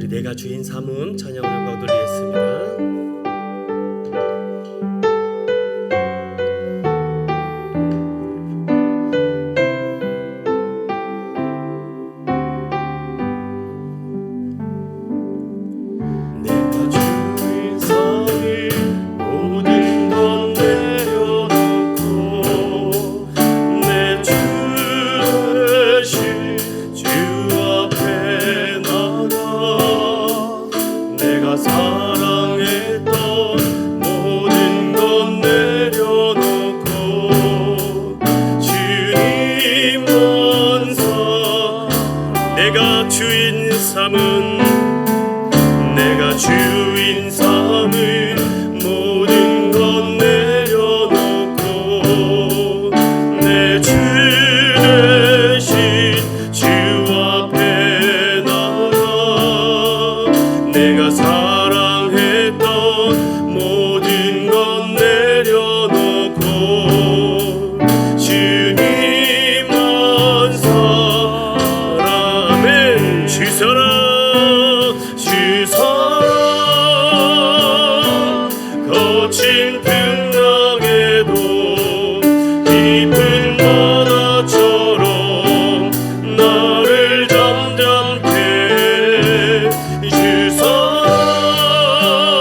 내가 주인 삼음 찬양을 거두리겠습니다. 내가 주인 삼은 모든 것 내려놓고 내 주 대신 주 앞에 나가 내가 사랑했던 모든 것 내려놓고 주님만 사랑하면 주사랑 거친 풍랑에도 깊은 바다처럼 나를 잠잠케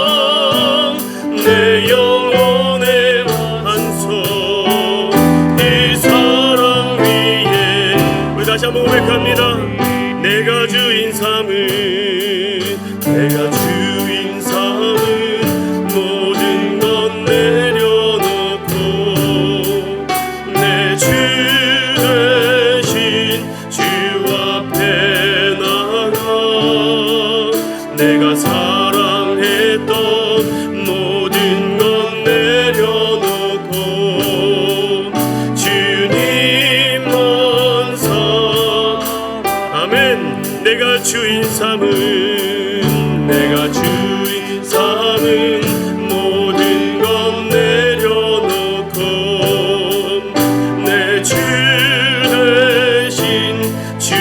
주사랑 내 영혼의 반석 이 사랑 위에 우리 다시 한번 고백합니다. 내가 주인 삼은 내가 주인 삼은 모든 것 내려놓고 내 주 대신 주 앞에 나가 내가 사랑했던 모든 것 내려놓고 주님만 아멘. 내가 주인 삼은 내가 주인 삼은 모든 것 내려놓고 내 주 대신 주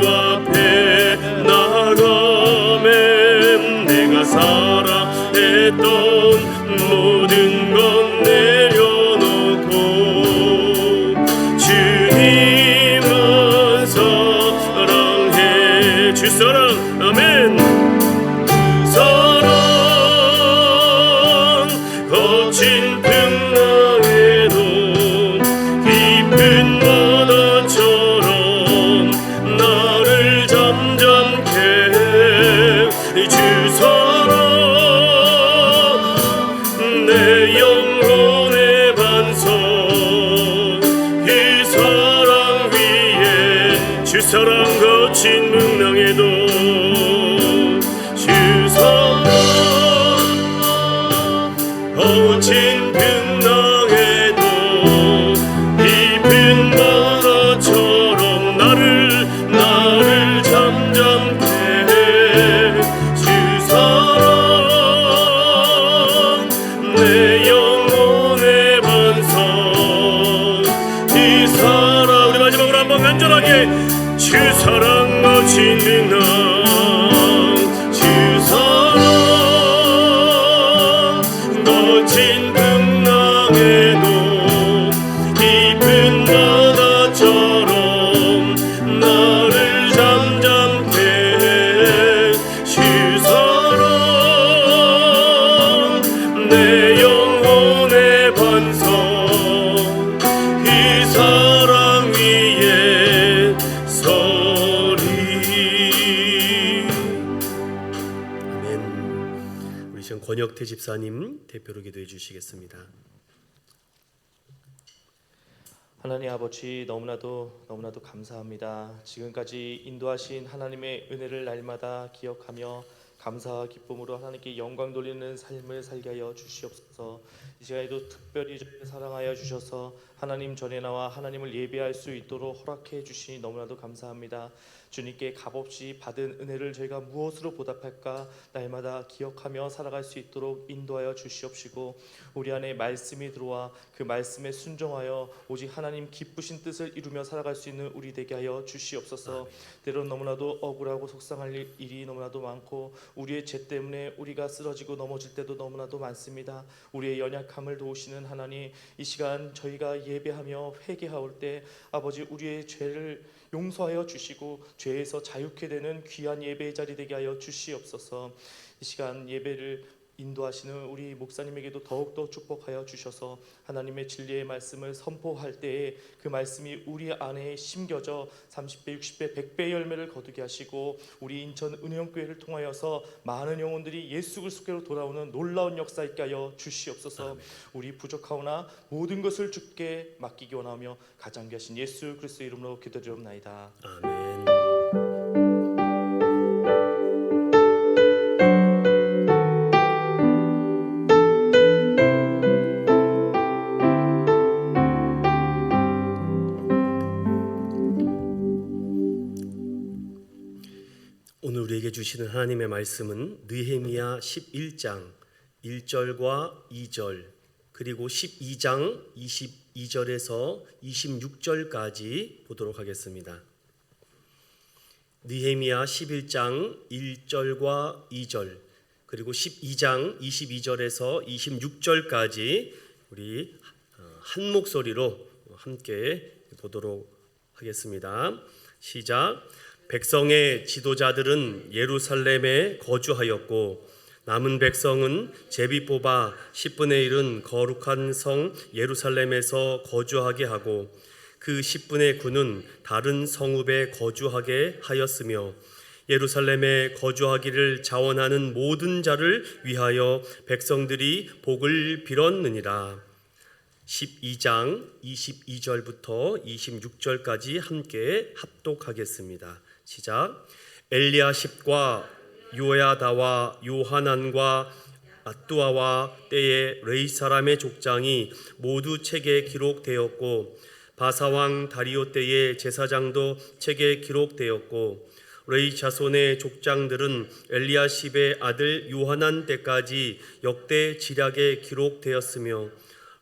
앞에 나가면 내가 사랑했던 모든 것 내려놓고 주님만 사랑해 주사랑 아멘. 거친 풍랑에도 깊은 바다처럼 나를 잠잠케 주사랑 내 영혼의 반석 이 사랑 위에 주사랑 거친 풍랑에도 주사랑 거친 풍랑에도 깊은 바다처럼 나를 잠잠케 주사랑 내 영혼의 반석 이 사랑 우리 마지막으로 한번 간절하게 주사랑 거친 풍랑 거친 풍랑에도 깊은 바다처럼 나를 잠잠케 주사랑 내 영혼의 반석 이 사랑 위에 서리. 아멘. 우리 지금 권혁태 집사님 대표로 기도해 주시겠습니다. 하나님 아버지 너무나도 감사합니다. 지금까지 인도하신 하나님의 은혜를 날마다 기억하며 감사와 기쁨으로 하나님께 영광 돌리는 삶을 살게 하여 주시옵소서. 이 시간에도 특별히 저희를 사랑하여 주셔서 하나님 전에 나와 하나님을 예배할 수 있도록 허락해 주시니 너무나도 감사합니다. 주님께 값없이 받은 은혜를 저희가 무엇으로 보답할까 날마다 기억하며 살아갈 수 있도록 인도하여 주시옵시고, 우리 안에 말씀이 들어와 그 말씀에 순종하여 오직 하나님 기쁘신 뜻을 이루며 살아갈 수 있는 우리 되게 하여 주시옵소서. 때론 너무나도 억울하고 속상할 일이 너무나도 많고 우리의 죄 때문에 우리가 쓰러지고 넘어질 때도 너무나도 많습니다. 우리의 연약함을 도우시는 하나님, 이 시간 저희가 예배하며 회개하올 때 아버지 우리의 죄를 용서하여 주시고 죄에서 자유케 되는 귀한 예배의 자리 되게 하여 주시옵소서. 이 시간 예배를 인도하시는 우리 목사님에게도 더욱더 축복하여 주셔서 하나님의 진리의 말씀을 선포할 때에 그 말씀이 우리 안에 심겨져 30배, 60배, 100배 열매를 거두게 하시고 우리 인천 은혜영교회를 통하여서 많은 영혼들이 예수 그리스도께로 돌아오는 놀라운 역사 있게 하여 주시옵소서. 우리 부족하오나 모든 것을 주께 맡기기 원하며 가장 귀하신 예수 그리스도 이름으로 기도드리옵나이다. 아멘. 오늘 우리에게 주시는 하나님의 말씀은 느헤미야 11장 1절과 2절 그리고 12장 22절에서 26절까지 보도록 하겠습니다. 느헤미야 11장 1절과 2절 그리고 12장 22절에서 26절까지 우리 한 목소리로 함께 보도록 하겠습니다. 시작. 백성의 지도자들은 예루살렘에 거주하였고 남은 백성은 제비 뽑아 10분의 1은 거룩한 성 예루살렘에서 거주하게 하고 그 10분의 9는 다른 성읍에 거주하게 하였으며 예루살렘에 거주하기를 자원하는 모든 자를 위하여 백성들이 복을 빌었느니라. 12장 22절부터 26절까지 함께 합독하겠습니다. 시작. 엘리야십과 요야다와 요하난과 아뚜아와 때의 레이 사람의 족장이 모두 책에 기록되었고 바사왕 다리오 때의 제사장도 책에 기록되었고 레이 자손의 족장들은 엘리야십의 아들 요하난 때까지 역대 지략에 기록되었으며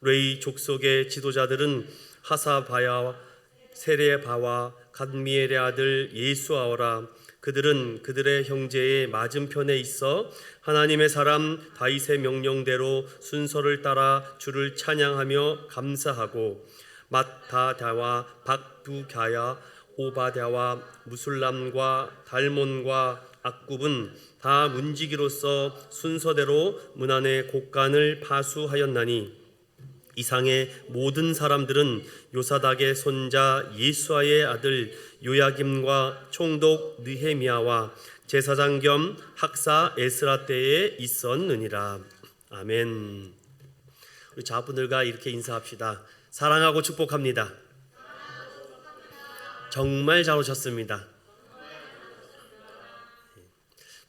레이 족속의 지도자들은 하사바야 세레바와 간미엘의 아들 예수아오라. 그들은 그들의 형제의 맞은편에 있어 하나님의 사람 다윗의 명령대로 순서를 따라 주를 찬양하며 감사하고 맏다다와 박두갸야 오바댜와 무술람과 달몬과 악굽은 다 문지기로서 순서대로 문 안의 곡간을 파수하였나니 이상의 모든 사람들은 요사닥의 손자 예수아의 아들 요야김과 총독 느헤미야와 제사장 겸 학사 에스라 때에 있었느니라. 아멘. 우리 자분들과 이렇게 인사합시다. 사랑하고 축복합니다. 정말 잘 오셨습니다.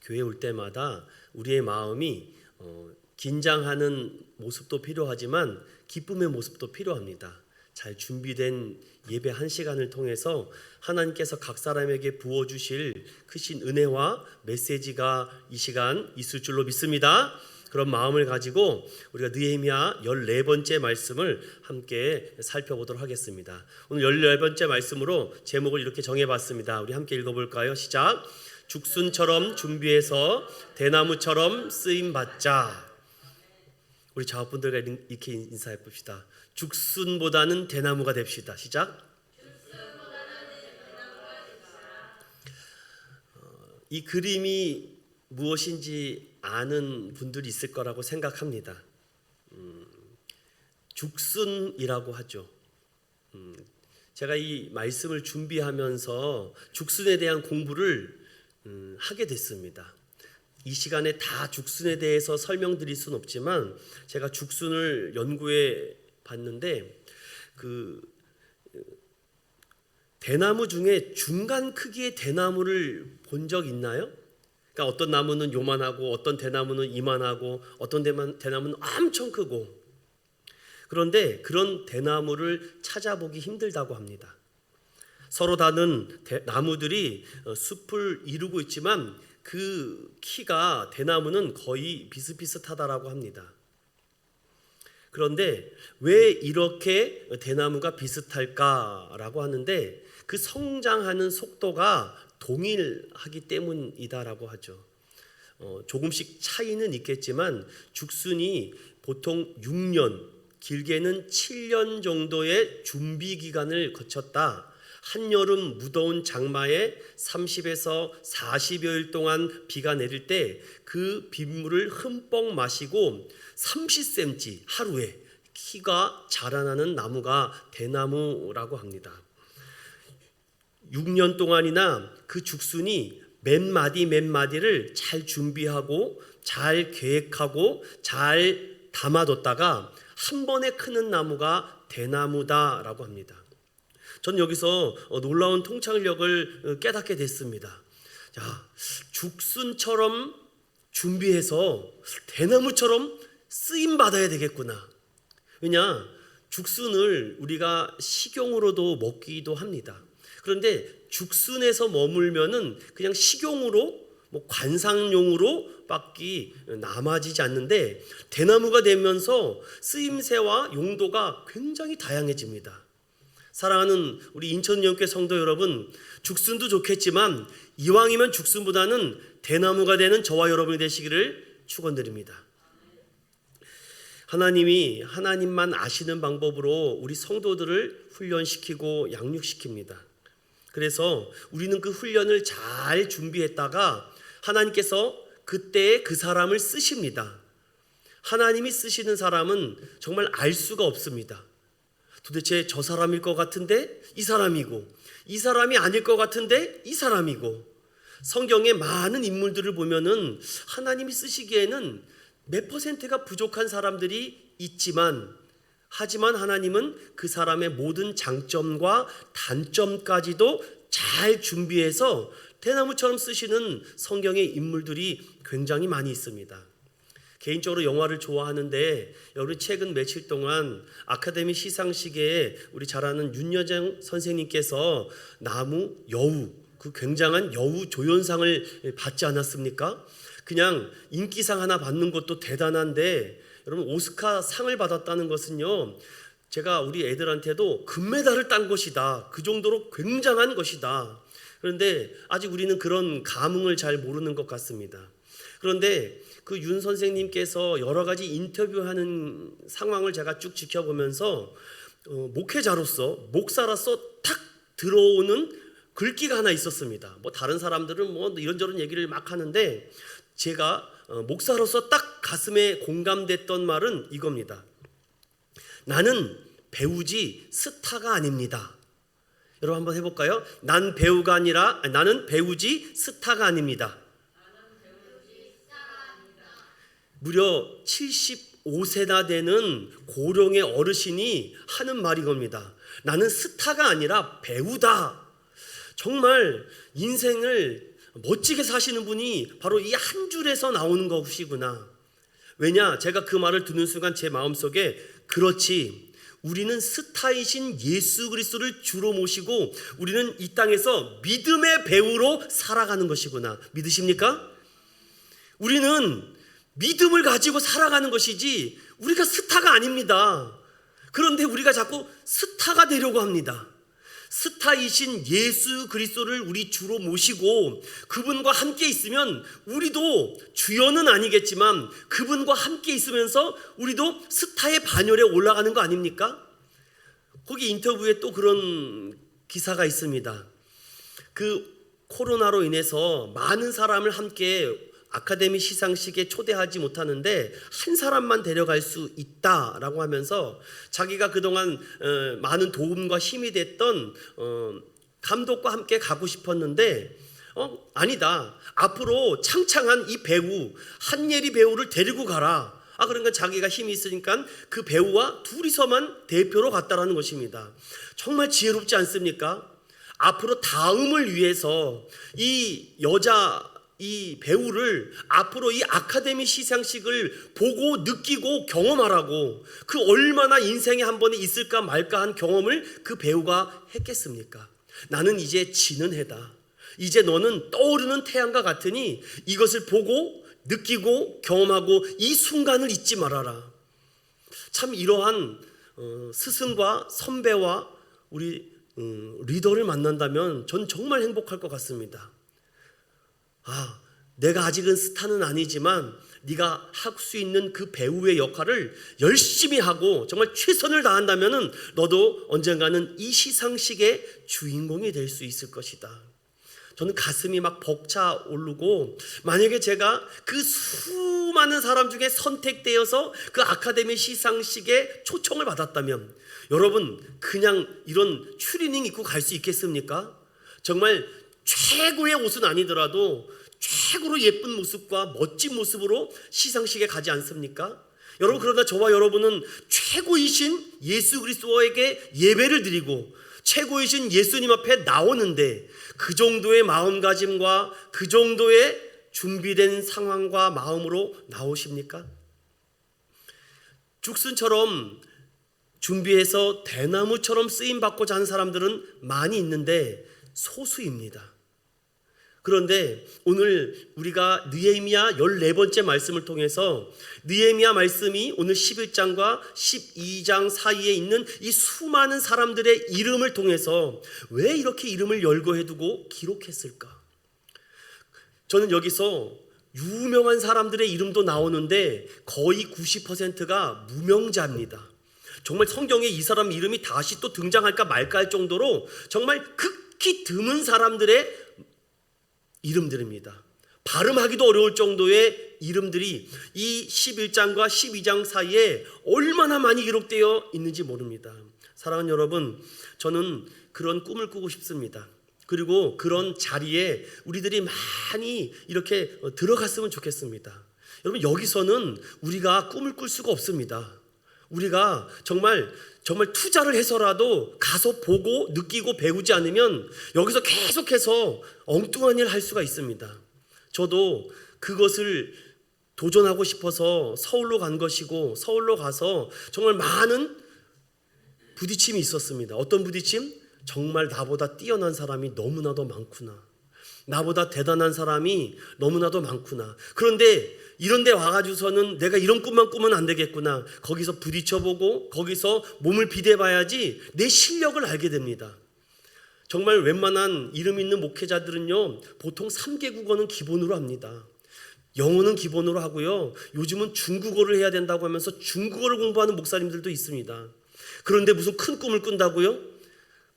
교회 올 때마다 우리의 마음이 긴장하는 모습도 필요하지만 기쁨의 모습도 필요합니다. 잘 준비된 예배 한 시간을 통해서 하나님께서 각 사람에게 부어주실 크신 은혜와 메시지가 이 시간 있을 줄로 믿습니다. 그런 마음을 가지고 우리가 느헤미야 14번째 말씀을 함께 살펴보도록 하겠습니다. 오늘 14번째 말씀으로 제목을 이렇게 정해봤습니다. 우리 함께 읽어볼까요? 시작. 죽순처럼 준비해서 대나무처럼 쓰임받자. 우리 자업분들과 이렇게 인사해 봅시다. 죽순보다는 대나무가 됩시다. 시작. 이 그림이 무엇인지 아는 분들이 있을 거라고 생각합니다. 죽순이라고 하죠. 제가 이 말씀을 준비하면서 죽순에 대한 공부를 하게 됐습니다. 이 시간에 다 죽순에 대해서 설명드릴 수는 없지만 제가 죽순을 연구해 봤는데 그 대나무 중에 중간 크기의 대나무를 본 적 있나요? 그러니까 어떤 나무는 요만하고 어떤 대나무는 이만하고 어떤 대나무는 엄청 크고, 그런데 그런 대나무를 찾아보기 힘들다고 합니다. 서로 다른 나무들이 숲을 이루고 있지만 그 키가 대나무는 거의 비슷비슷하다라고 합니다. 그런데 왜 이렇게 대나무가 비슷할까라고 하는데 그 성장하는 속도가 동일하기 때문이다라고 하죠. 조금씩 차이는 있겠지만 죽순이 보통 6년, 길게는 7년 정도의 준비 기간을 거쳤다. 한여름 무더운 장마에 30에서 40여일 동안 비가 내릴 때 그 빗물을 흠뻑 마시고 30cm 하루에 키가 자라나는 나무가 대나무라고 합니다. 6년 동안이나 그 죽순이 몇 마디를 잘 준비하고 잘 계획하고 잘 담아뒀다가 한 번에 크는 나무가 대나무다라고 합니다. 전 여기서 놀라운 통찰력을 깨닫게 됐습니다. 자, 죽순처럼 준비해서 대나무처럼 쓰임 받아야 되겠구나. 왜냐, 죽순을 우리가 식용으로도 먹기도 합니다. 그런데 죽순에서 머물면은 그냥 식용으로 관상용으로밖에 남아지지 않는데 대나무가 되면서 쓰임새와 용도가 굉장히 다양해집니다. 사랑하는 우리 인천영교회 성도 여러분, 죽순도 좋겠지만 이왕이면 죽순보다는 대나무가 되는 저와 여러분이 되시기를 축원드립니다. 하나님이 하나님만 아시는 방법으로 우리 성도들을 훈련시키고 양육시킵니다. 그래서 우리는 그 훈련을 잘 준비했다가 하나님께서 그때에 그 사람을 쓰십니다. 하나님이 쓰시는 사람은 정말 알 수가 없습니다. 도대체 저 사람일 것 같은데 이 사람이고, 이 사람이 아닐 것 같은데 이 사람이고, 성경의 많은 인물들을 보면은 하나님이 쓰시기에는 몇 %가 부족한 사람들이 있지만, 하지만 하나님은 그 사람의 모든 장점과 단점까지도 잘 준비해서 대나무처럼 쓰시는 성경의 인물들이 굉장히 많이 있습니다. 개인적으로 영화를 좋아하는데 여러분 최근 며칠 동안 아카데미 시상식에 우리 잘 아는 윤여정 선생님께서 나무 여우, 그 굉장한 여우 조연상을 받지 않았습니까? 그냥 인기상 하나 받는 것도 대단한데 여러분 오스카 상을 받았다는 것은요, 제가 우리 애들한테도 금메달을 딴 것이다, 그 정도로 굉장한 것이다. 그런데 아직 우리는 그런 감흥을 잘 모르는 것 같습니다. 그런데 그 윤 선생님께서 여러 가지 인터뷰하는 상황을 제가 쭉 지켜보면서 목회자로서, 목사로서 탁 들어오는 글귀가 하나 있었습니다. 다른 사람들은 이런저런 얘기를 막 하는데 제가 목사로서 딱 가슴에 공감됐던 말은 이겁니다. 나는 배우지 스타가 아닙니다. 여러분 한번 해볼까요? 난 배우가 아니라, 나는 배우지 스타가 아닙니다. 무려 75세나 되는 고령의 어르신이 하는 말이 겁니다. 나는 스타가 아니라 배우다. 정말 인생을 멋지게 사시는 분이 바로 이 한 줄에서 나오는 것이구나. 왜냐, 제가 그 말을 듣는 순간 제 마음속에 그렇지, 우리는 스타이신 예수 그리스도를 주로 모시고 우리는 이 땅에서 믿음의 배우로 살아가는 것이구나. 믿으십니까? 우리는 믿음을 가지고 살아가는 것이지 우리가 스타가 아닙니다. 그런데 우리가 자꾸 스타가 되려고 합니다. 스타이신 예수 그리스도를 우리 주로 모시고 그분과 함께 있으면 우리도 주연은 아니겠지만 그분과 함께 있으면서 우리도 스타의 반열에 올라가는 거 아닙니까? 거기 인터뷰에 또 그런 기사가 있습니다. 그 코로나로 인해서 많은 사람을 함께 아카데미 시상식에 초대하지 못하는데 한 사람만 데려갈 수 있다라고 하면서 자기가 그동안 많은 도움과 힘이 됐던 감독과 함께 가고 싶었는데 아니다, 앞으로 창창한 이 배우 한예리 배우를 데리고 가라. 그러니까 자기가 힘이 있으니까 그 배우와 둘이서만 대표로 갔다라는 것입니다. 정말 지혜롭지 않습니까? 앞으로 다음을 위해서 이 배우를 앞으로 이 아카데미 시상식을 보고 느끼고 경험하라고, 그 얼마나 인생에 한 번에 있을까 말까 한 경험을 그 배우가 했겠습니까? 나는 이제 지는 해다. 이제 너는 떠오르는 태양과 같으니 이것을 보고 느끼고 경험하고 이 순간을 잊지 말아라. 참 이러한 스승과 선배와 우리 리더를 만난다면 전 정말 행복할 것 같습니다. 내가 아직은 스타는 아니지만 네가 할 수 있는 그 배우의 역할을 열심히 하고 정말 최선을 다한다면 너도 언젠가는 이 시상식의 주인공이 될 수 있을 것이다. 저는 가슴이 막 벅차 오르고, 만약에 제가 그 수많은 사람 중에 선택되어서 그 아카데미 시상식에 초청을 받았다면, 여러분 그냥 이런 추리닝 입고 갈 수 있겠습니까? 정말 최고의 옷은 아니더라도 최고로 예쁜 모습과 멋진 모습으로 시상식에 가지 않습니까? 여러분, 그러나 저와 여러분은 최고이신 예수 그리스도에게 예배를 드리고 최고이신 예수님 앞에 나오는데, 그 정도의 마음가짐과 그 정도의 준비된 상황과 마음으로 나오십니까? 죽순처럼 준비해서 대나무처럼 쓰임받고자 하는 사람들은 많이 있는데 소수입니다. 그런데 오늘 우리가 느헤미야 14번째 말씀을 통해서 느헤미야 말씀이 오늘 11장과 12장 사이에 있는 이 수많은 사람들의 이름을 통해서 왜 이렇게 이름을 열거해두고 기록했을까? 저는 여기서 유명한 사람들의 이름도 나오는데 거의 90%가 무명자입니다. 정말 성경에 이 사람 이름이 다시 또 등장할까 말까 할 정도로 정말 극히 드문 사람들의 이름들입니다. 발음하기도 어려울 정도의 이름들이 이 11장과 12장 사이에 얼마나 많이 기록되어 있는지 모릅니다. 사랑하는 여러분, 저는 그런 꿈을 꾸고 싶습니다. 그리고 그런 자리에 우리들이 많이 이렇게 들어갔으면 좋겠습니다. 여러분, 여기서는 우리가 꿈을 꿀 수가 없습니다. 우리가 정말 투자를 해서라도 가서 보고 느끼고 배우지 않으면 여기서 계속해서 엉뚱한 일을 할 수가 있습니다. 저도 그것을 도전하고 싶어서 서울로 간 것이고, 서울로 가서 정말 많은 부딪힘이 있었습니다. 어떤 부딪힘? 정말 나보다 뛰어난 사람이 너무나도 많구나. 나보다 대단한 사람이 너무나도 많구나. 그런데 이런 데 와가지고서는 내가 이런 꿈만 꾸면 안 되겠구나. 거기서 부딪혀보고 거기서 몸을 비대봐야지 내 실력을 알게 됩니다. 정말 웬만한 이름 있는 목회자들은요, 보통 3개 국어는 기본으로 합니다. 영어는 기본으로 하고요, 요즘은 중국어를 해야 된다고 하면서 중국어를 공부하는 목사님들도 있습니다. 그런데 무슨 큰 꿈을 꾼다고요?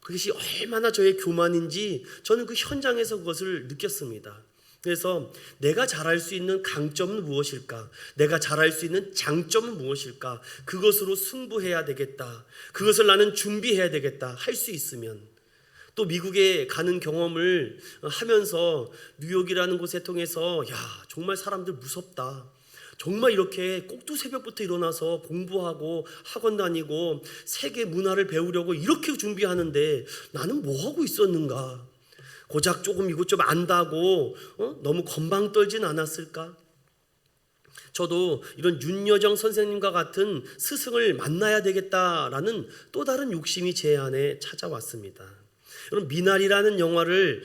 그것이 얼마나 저의 교만인지 저는 그 현장에서 그것을 느꼈습니다. 그래서 내가 잘할 수 있는 강점은 무엇일까? 내가 잘할 수 있는 장점은 무엇일까? 그것으로 승부해야 되겠다. 그것을 나는 준비해야 되겠다. 할 수 있으면. 또 미국에 가는 경험을 하면서 뉴욕이라는 곳에 통해서 정말 사람들 무섭다. 정말 이렇게 꼭두새벽부터 일어나서 공부하고 학원 다니고 세계 문화를 배우려고 이렇게 준비하는데 나는 뭐 하고 있었는가? 고작 조금 이것 좀 안다고 너무 건방 떨진 않았을까? 저도 이런 윤여정 선생님과 같은 스승을 만나야 되겠다라는 또 다른 욕심이 제 안에 찾아왔습니다. 여러분, 미나리라는 영화를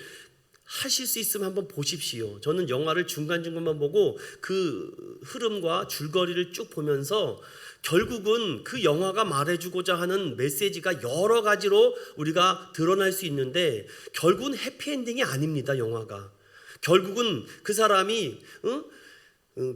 하실 수 있으면 한번 보십시오. 저는 영화를 중간중간만 보고 그 흐름과 줄거리를 쭉 보면서 결국은 그 영화가 말해주고자 하는 메시지가 여러 가지로 우리가 드러날 수 있는데 결국은 해피엔딩이 아닙니다. 영화가 결국은 그 사람이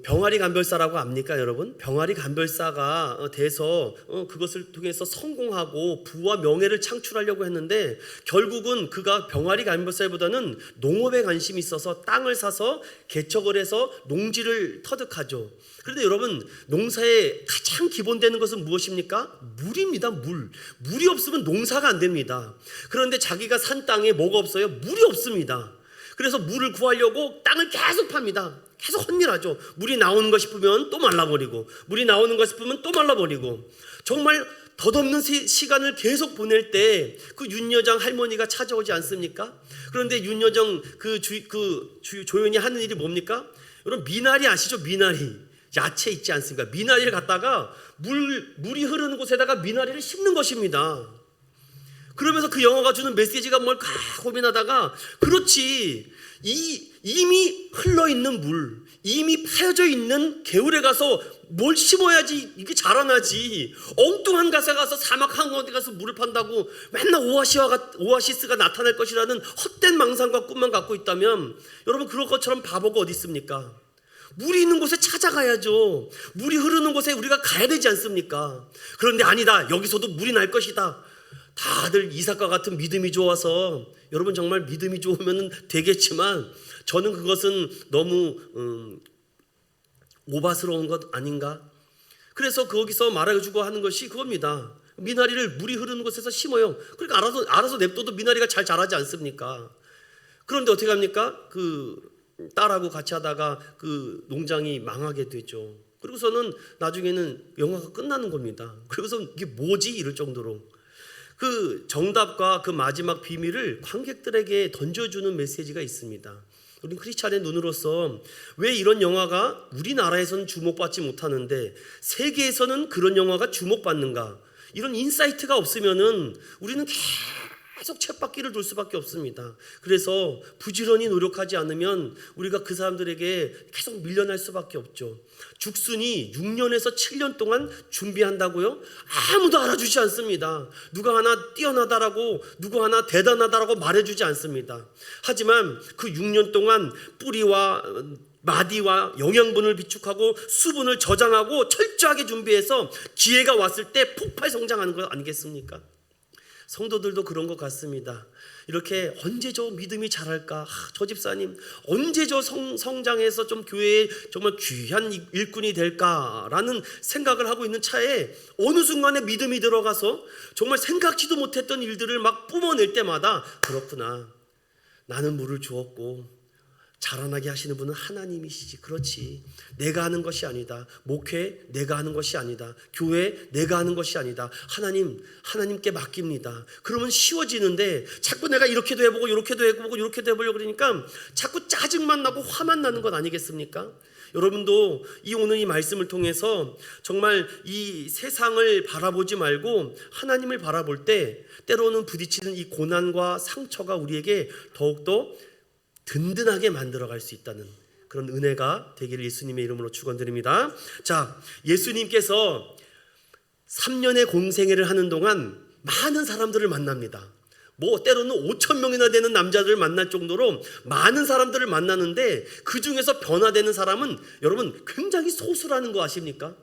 병아리 간별사라고 압니까 여러분? 병아리 간별사가 돼서 그것을 통해서 성공하고 부와 명예를 창출하려고 했는데 결국은 그가 병아리 간별사보다는 농업에 관심이 있어서 땅을 사서 개척을 해서 농지를 터득하죠. 그런데 여러분, 농사의 가장 기본되는 것은 무엇입니까? 물입니다. 물이 없으면 농사가 안 됩니다. 그런데 자기가 산 땅에 뭐가 없어요? 물이 없습니다. 그래서 물을 구하려고 땅을 계속 팝니다. 계속 헌일하죠. 물이 나오는 거 싶으면 또 말라버리고, 물이 나오는 거 싶으면 또 말라버리고, 정말 덧없는 시간을 계속 보낼 때 그 윤여정 할머니가 찾아오지 않습니까? 그런데 윤여정 조연이 하는 일이 뭡니까? 여러분, 미나리 아시죠? 미나리 야채 있지 않습니까? 미나리를 갖다가 물이 흐르는 곳에다가 미나리를 심는 것입니다. 그러면서 그 영화가 주는 메시지가 뭘까 고민하다가 그렇지, 이미 흘러있는 물, 이미 파여져 있는 개울에 가서 뭘 심어야지 이게 자라나지, 엉뚱한 곳에 가서 사막 한가운데 가서 물을 판다고 맨날 오아시스가 나타날 것이라는 헛된 망상과 꿈만 갖고 있다면 여러분, 그럴 것처럼 바보가 어디 있습니까? 물이 있는 곳에 찾아가야죠. 물이 흐르는 곳에 우리가 가야 되지 않습니까? 그런데 아니다, 여기서도 물이 날 것이다. 다들 이삭과 같은 믿음이 좋아서, 여러분 정말 믿음이 좋으면 되겠지만 저는 그것은 너무 오바스러운 것 아닌가? 그래서 거기서 말해주고 하는 것이 그겁니다. 미나리를 물이 흐르는 곳에서 심어요. 그러니까 알아서 냅둬도 미나리가 잘 자라지 않습니까? 그런데 어떻게 합니까? 그 딸하고 같이 하다가 그 농장이 망하게 되죠. 그리고서는 나중에는 영화가 끝나는 겁니다. 그리고서 이게 뭐지? 이럴 정도로 그 정답과 그 마지막 비밀을 관객들에게 던져주는 메시지가 있습니다. 우리 크리스찬의 눈으로서 왜 이런 영화가 우리나라에서는 주목받지 못하는데 세계에서는 그런 영화가 주목받는가? 이런 인사이트가 없으면은 우리는 계속 쳇바퀴를 돌 수밖에 없습니다. 그래서 부지런히 노력하지 않으면 우리가 그 사람들에게 계속 밀려날 수밖에 없죠. 죽순이 6년에서 7년 동안 준비한다고요? 아무도 알아주지 않습니다. 누가 하나 뛰어나다라고, 누가 하나 대단하다라고 말해주지 않습니다. 하지만 그 6년 동안 뿌리와 마디와 영양분을 비축하고 수분을 저장하고 철저하게 준비해서 기회가 왔을 때 폭발 성장하는 것 아니겠습니까? 성도들도 그런 것 같습니다. 이렇게 언제 저 믿음이 자랄까? 저 집사님 언제 저 성장해서 좀 교회에 정말 귀한 일꾼이 될까라는 생각을 하고 있는 차에 어느 순간에 믿음이 들어가서 정말 생각지도 못했던 일들을 막 뿜어낼 때마다 그렇구나, 나는 물을 주었고 자라나게 하시는 분은 하나님이시지. 그렇지, 내가 하는 것이 아니다. 목회 내가 하는 것이 아니다. 교회 내가 하는 것이 아니다. 하나님께 맡깁니다. 그러면 쉬워지는데 자꾸 내가 이렇게도 해보고 이렇게도 해보고 이렇게도 해보려고 그러니까 자꾸 짜증만 나고 화만 나는 것 아니겠습니까? 여러분도 오늘 이 말씀을 통해서 정말 이 세상을 바라보지 말고 하나님을 바라볼 때 때로는 부딪히는 이 고난과 상처가 우리에게 더욱더 든든하게 만들어갈 수 있다는 그런 은혜가 되기를 예수님의 이름으로 축원드립니다. 자, 예수님께서 3년의 공생애를 하는 동안 많은 사람들을 만납니다. 때로는 5,000명이나 되는 남자들을 만날 정도로 많은 사람들을 만나는데 그 중에서 변화되는 사람은 여러분 굉장히 소수라는 거 아십니까?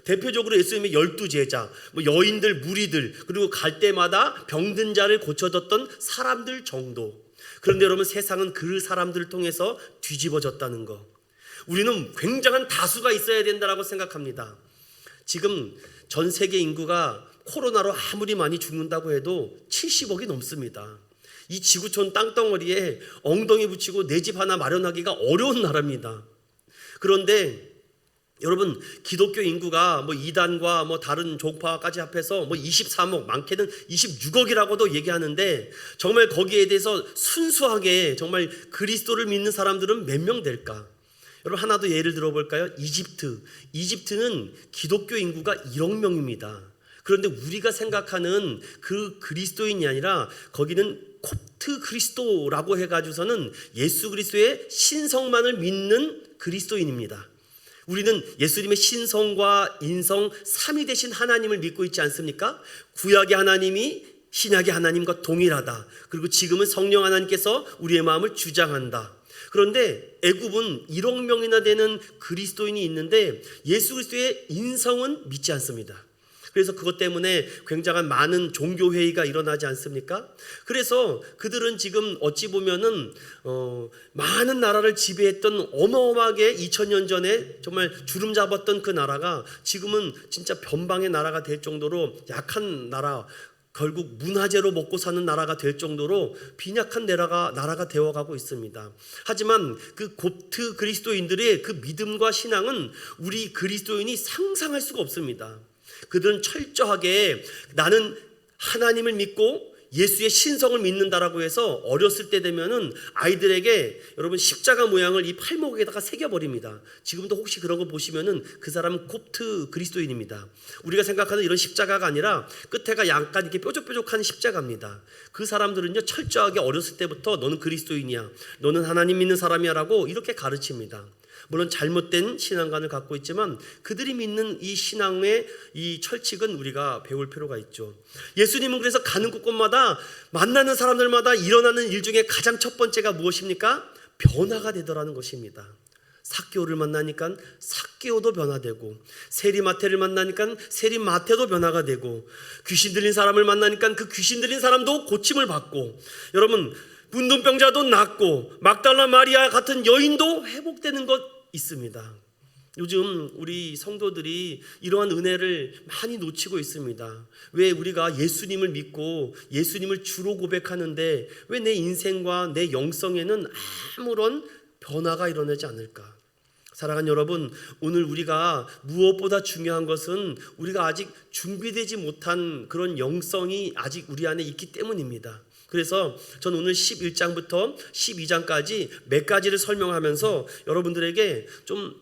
대표적으로 예수님의 12제자, 여인들, 무리들, 그리고 갈 때마다 병든 자를 고쳐줬던 사람들 정도. 그런데 여러분, 세상은 그 사람들을 통해서 뒤집어졌다는 거. 우리는 굉장한 다수가 있어야 된다고 생각합니다. 지금 전 세계 인구가 코로나로 아무리 많이 죽는다고 해도 70억이 넘습니다. 이 지구촌 땅덩어리에 엉덩이 붙이고 내 집 하나 마련하기가 어려운 나라입니다. 그런데 여러분, 기독교 인구가 이단과 다른 종파까지 합해서 23억, 많게는 26억이라고도 얘기하는데 정말 거기에 대해서 순수하게 정말 그리스도를 믿는 사람들은 몇 명 될까? 여러분, 하나 더 예를 들어볼까요? 이집트는 기독교 인구가 1억 명입니다. 그런데 우리가 생각하는 그 그리스도인이 아니라 거기는 콥트 그리스도라고 해가지고서는 예수 그리스도의 신성만을 믿는 그리스도인입니다. 우리는 예수님의 신성과 인성 삼위 되신 하나님을 믿고 있지 않습니까? 구약의 하나님이 신약의 하나님과 동일하다. 그리고 지금은 성령 하나님께서 우리의 마음을 주장한다. 그런데 애굽은 1억 명이나 되는 그리스도인이 있는데 예수 그리스도의 인성은 믿지 않습니다. 그래서 그것 때문에 굉장한 많은 종교회의가 일어나지 않습니까? 그래서 그들은 지금 어찌 보면은 많은 나라를 지배했던 어마어마하게 2000년 전에 정말 주름 잡았던 그 나라가 지금은 진짜 변방의 나라가 될 정도로 약한 나라, 결국 문화재로 먹고 사는 나라가 될 정도로 빈약한 나라가 되어가고 있습니다. 하지만 그 곱트 그리스도인들의 그 믿음과 신앙은 우리 그리스도인이 상상할 수가 없습니다. 그들은 철저하게 나는 하나님을 믿고 예수의 신성을 믿는다라고 해서 어렸을 때 되면은 아이들에게 여러분 십자가 모양을 이 팔목에다가 새겨버립니다. 지금도 혹시 그런 거 보시면은 그 사람은 콥트 그리스도인입니다. 우리가 생각하는 이런 십자가가 아니라 끝에가 약간 이렇게 뾰족뾰족한 십자가입니다. 그 사람들은요 철저하게 어렸을 때부터 너는 그리스도인이야, 너는 하나님 믿는 사람이야라고 이렇게 가르칩니다. 물론 잘못된 신앙관을 갖고 있지만 그들이 믿는 이 신앙의 이 철칙은 우리가 배울 필요가 있죠. 예수님은 그래서 가는 곳곳마다 만나는 사람들마다 일어나는 일 중에 가장 첫 번째가 무엇입니까? 변화가 되더라는 것입니다. 삭개오를 만나니까 삭개오도 변화되고, 세리마태를 만나니까 세리마태도 변화가 되고, 귀신 들린 사람을 만나니까 그 귀신 들린 사람도 고침을 받고, 여러분 문둥병자도 낫고 막달라 마리아 같은 여인도 회복되는 것 있습니다. 요즘 우리 성도들이 이러한 은혜를 많이 놓치고 있습니다. 왜 우리가 예수님을 믿고 예수님을 주로 고백하는데 왜 내 인생과 내 영성에는 아무런 변화가 일어나지 않을까? 사랑하는 여러분, 오늘 우리가 무엇보다 중요한 것은 우리가 아직 준비되지 못한 그런 영성이 아직 우리 안에 있기 때문입니다. 그래서 저는 오늘 11장부터 12장까지 몇 가지를 설명하면서 여러분들에게 좀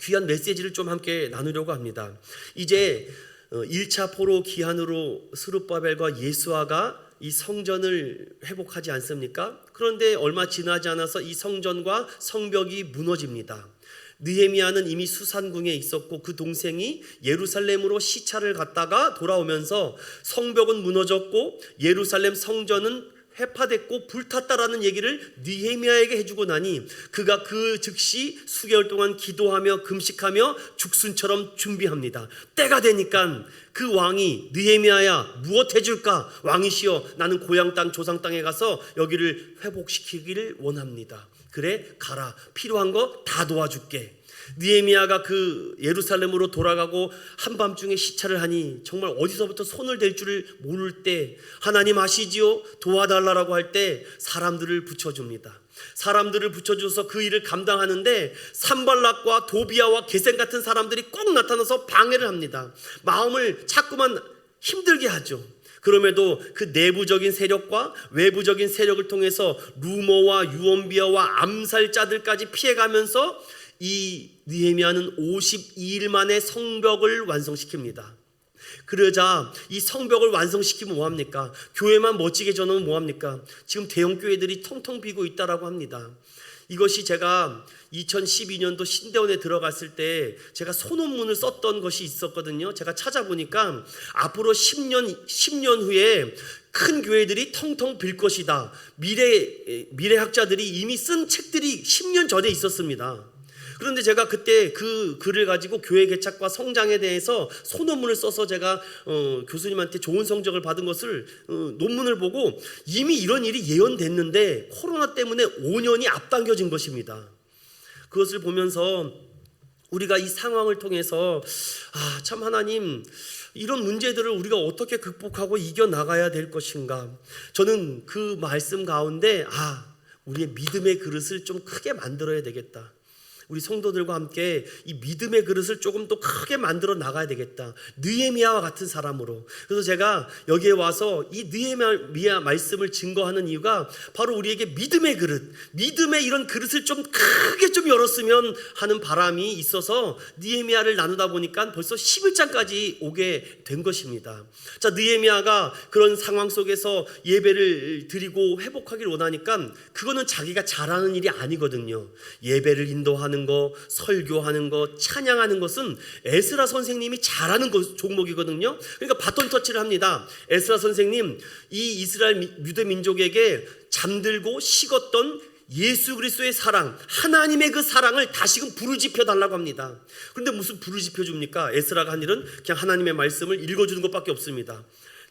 귀한 메시지를 좀 함께 나누려고 합니다. 이제 1차 포로 기한으로 스룹바벨과 예수아가 이 성전을 회복하지 않습니까? 그런데 얼마 지나지 않아서 이 성전과 성벽이 무너집니다. 느헤미야는 이미 수산궁에 있었고 그 동생이 예루살렘으로 시차를 갔다가 돌아오면서 성벽은 무너졌고 예루살렘 성전은 회파됐고 불탔다라는 얘기를 느헤미야에게 해주고 나니 그가 그 즉시 수개월 동안 기도하며 금식하며 죽순처럼 준비합니다. 때가 되니까 그 왕이 느헤미야야 무엇 해줄까? 왕이시여 나는 고향 땅 조상 땅에 가서 여기를 회복시키기를 원합니다. 그래 가라, 필요한 거 다 도와줄게. 느헤미야가 그 예루살렘으로 돌아가고 한밤중에 시차를 하니 정말 어디서부터 손을 댈 줄을 모를 때 하나님 아시지요? 도와달라고 할 때 사람들을 붙여줍니다. 사람들을 붙여줘서 그 일을 감당하는데 산발락과 도비아와 게셈 같은 사람들이 꼭 나타나서 방해를 합니다. 마음을 자꾸만 힘들게 하죠. 그럼에도 그 내부적인 세력과 외부적인 세력을 통해서 루머와 유언비어와 암살자들까지 피해가면서 이 느헤미야는 52일 만에 성벽을 완성시킵니다. 그러자 이 성벽을 완성시키면 뭐합니까? 교회만 멋지게 전하면 뭐합니까? 지금 대형 교회들이 텅텅 비고 있다라고 합니다. 이것이 제가 2012년도 신대원에 들어갔을 때 제가 소논문을 썼던 것이 있었거든요. 제가 찾아보니까 앞으로 10년 후에 큰 교회들이 텅텅 빌 것이다. 미래학자들이 이미 쓴 책들이 10년 전에 있었습니다. 그런데 제가 그때 그 글을 가지고 교회 개척과 성장에 대해서 소논문을 써서 제가 교수님한테 좋은 성적을 받은 것을 논문을 보고 이미 이런 일이 예언됐는데 코로나 때문에 5년이 앞당겨진 것입니다. 그것을 보면서 우리가 이 상황을 통해서 참 하나님 이런 문제들을 우리가 어떻게 극복하고 이겨나가야 될 것인가. 저는 그 말씀 가운데 우리의 믿음의 그릇을 좀 크게 만들어야 되겠다. 우리 성도들과 함께 이 믿음의 그릇을 조금 더 크게 만들어 나가야 되겠다. 느헤미야와 같은 사람으로. 그래서 제가 여기에 와서 이 느헤미야 말씀을 증거하는 이유가 바로 우리에게 믿음의 그릇, 믿음의 이런 그릇을 좀 크게 좀 열었으면 하는 바람이 있어서 느헤미야를 나누다 보니까 벌써 11장까지 오게 된 것입니다. 자, 느헤미야가 그런 상황 속에서 예배를 드리고 회복하기를 원하니까 그거는 자기가 잘하는 일이 아니거든요. 예배를 인도하는 거, 설교하는 거, 찬양하는 것은 에스라 선생님이 잘하는 종목이거든요. 그러니까 바톤 터치를 합니다. 에스라 선생님, 이 이스라엘 유대 민족에게 잠들고 식었던 예수 그리스도의 사랑, 하나님의 그 사랑을 다시금 부르짖혀 달라고 합니다. 그런데 무슨 부르짖혀 줍니까? 에스라가 한 일은 그냥 하나님의 말씀을 읽어주는 것밖에 없습니다.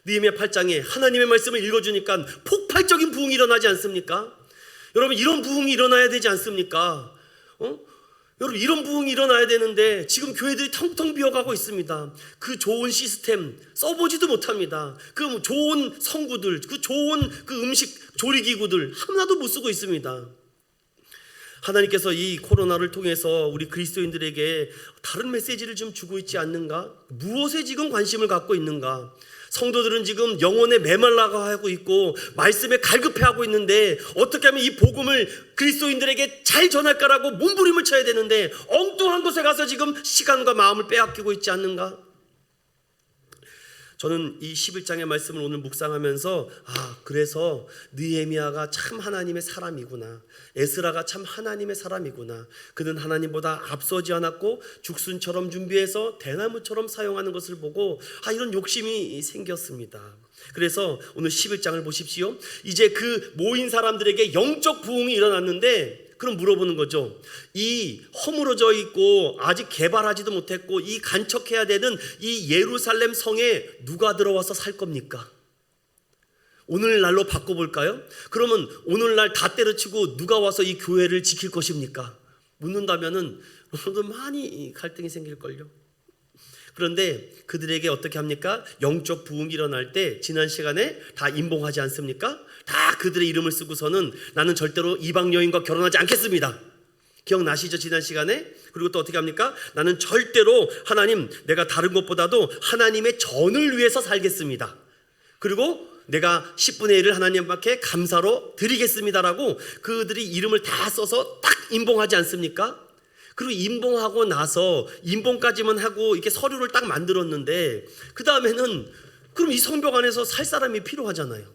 느헤미야 8장에 하나님의 말씀을 읽어주니까 폭발적인 부흥이 일어나지 않습니까? 여러분, 이런 부흥이 일어나야 되지 않습니까? 여러분, 이런 부흥이 일어나야 되는데 지금 교회들이 텅텅 비어가고 있습니다. 그 좋은 시스템 써보지도 못합니다. 그 좋은 성구들, 그 좋은 그 음식 조리기구들 하나도 못 쓰고 있습니다. 하나님께서 이 코로나를 통해서 우리 그리스도인들에게 다른 메시지를 좀 주고 있지 않는가? 무엇에 지금 관심을 갖고 있는가? 성도들은 지금 영혼에 메말라가 고 있고 말씀에 갈급해하고 있는데 어떻게 하면 이 복음을 그리스도인들에게 잘 전할까라고 몸부림을 쳐야 되는데 엉뚱한 곳에 가서 지금 시간과 마음을 빼앗기고 있지 않는가? 저는 이 11장의 말씀을 오늘 묵상하면서 그래서 느헤미야가 참 하나님의 사람이구나, 에스라가 참 하나님의 사람이구나, 그는 하나님보다 앞서지 않았고 죽순처럼 준비해서 대나무처럼 사용하는 것을 보고 이런 욕심이 생겼습니다. 그래서 오늘 11장을 보십시오. 이제 그 모인 사람들에게 영적 부흥이 일어났는데, 그럼 물어보는 거죠. 이 허물어져 있고 아직 개발하지도 못했고 이 간척해야 되는 이 예루살렘 성에 누가 들어와서 살 겁니까? 오늘날로 바꿔볼까요? 그러면 오늘날 다 때려치고 누가 와서 이 교회를 지킬 것입니까? 묻는다면은 많이 갈등이 생길걸요. 그런데 그들에게 어떻게 합니까? 영적 부흥이 일어날 때 지난 시간에 다 임봉하지 않습니까? 다 그들의 이름을 쓰고서는 나는 절대로 이방 여인과 결혼하지 않겠습니다. 기억나시죠? 지난 시간에. 그리고 또 어떻게 합니까? 나는 절대로 하나님, 내가 다른 것보다도 하나님의 전을 위해서 살겠습니다. 그리고 내가 10분의 1을 하나님 앞에 감사로 드리겠습니다라고 그들이 이름을 다 써서 딱 임봉하지 않습니까? 그리고 임봉하고 나서 임봉까지만 하고 이렇게 서류를 딱 만들었는데 그 다음에는 그럼 이 성벽 안에서 살 사람이 필요하잖아요.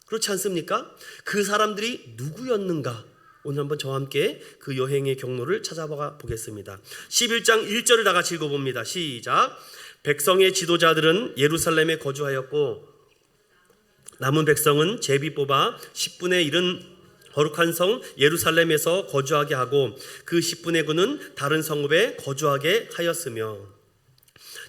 그렇지 않습니까? 그 사람들이 누구였는가? 오늘 한번 저와 함께 그 여행의 경로를 찾아봐 보겠습니다. 11장 1절을 다 같이 읽어봅니다. 시작. 백성의 지도자들은 예루살렘에 거주하였고 남은 백성은 제비 뽑아 10분의 1은 거룩한 성 예루살렘에서 거주하게 하고 그 10분의 9는 다른 성읍에 거주하게 하였으며.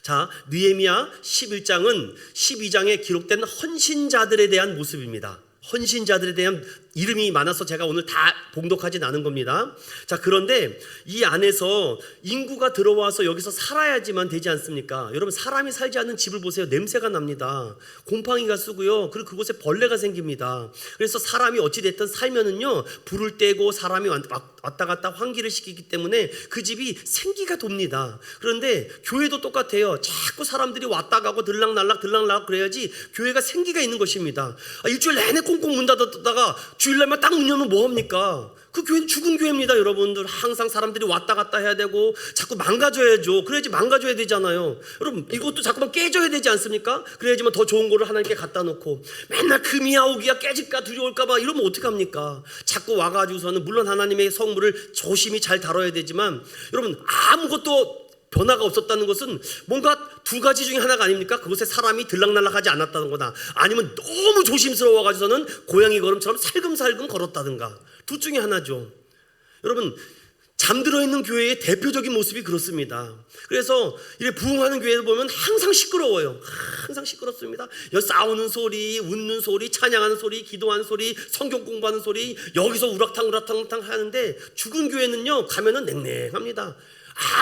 자, 느헤미야 11장은 12장에 기록된 헌신자들에 대한 모습입니다. 헌신자들에 대한 이름이 많아서 제가 오늘 다 봉독하진 않은 겁니다. 자, 그런데 이 안에서 인구가 들어와서 여기서 살아야지만 되지 않습니까? 여러분, 사람이 살지 않는 집을 보세요. 냄새가 납니다. 곰팡이가 쓰고요. 그리고 그곳에 벌레가 생깁니다. 그래서 사람이 어찌됐든 살면은요, 불을 떼고 사람이 왔다 갔다 환기를 시키기 때문에 그 집이 생기가 돕니다. 그런데 교회도 똑같아요. 자꾸 사람들이 왔다 가고 들락날락 그래야지 교회가 생기가 있는 것입니다. 일주일 내내 꽁꽁 문 닫았다가 주일날만 딱 문 열면 뭐합니까? 그 교회는 죽은 교회입니다. 여러분들 항상 사람들이 왔다 갔다 해야 되고 자꾸 망가져야죠. 그래야지 망가져야 되잖아요. 여러분, 이것도 자꾸만 깨져야 되지 않습니까? 그래야지만 더 좋은 거를 하나님께 갖다 놓고 맨날 금이야 오기야 깨질까 두려울까 봐 이러면 어떡합니까? 자꾸 와가지고서는 물론 하나님의 성물을 조심히 잘 다뤄야 되지만 여러분, 아무것도 변화가 없었다는 것은 뭔가 두 가지 중에 하나가 아닙니까? 그곳에 사람이 들락날락하지 않았다는 거나 아니면 너무 조심스러워가지고서는 고양이 걸음처럼 살금살금 걸었다든가, 둘 중에 하나죠. 여러분, 잠들어 있는 교회의 대표적인 모습이 그렇습니다. 그래서 이렇게 부흥하는 교회를 보면 항상 시끄러워요. 항상 시끄럽습니다. 여기 싸우는 소리, 웃는 소리, 찬양하는 소리, 기도하는 소리, 성경 공부하는 소리, 여기서 우락탕 하는데 죽은 교회는요 가면은 냉랭합니다.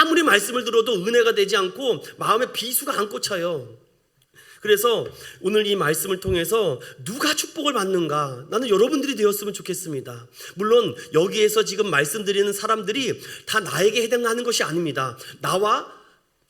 아무리 말씀을 들어도 은혜가 되지 않고 마음에 비수가 안 꽂혀요. 그래서 오늘 이 말씀을 통해서 누가 축복을 받는가, 나는 여러분들이 되었으면 좋겠습니다. 물론 여기에서 지금 말씀드리는 사람들이 다 나에게 해당하는 것이 아닙니다. 나와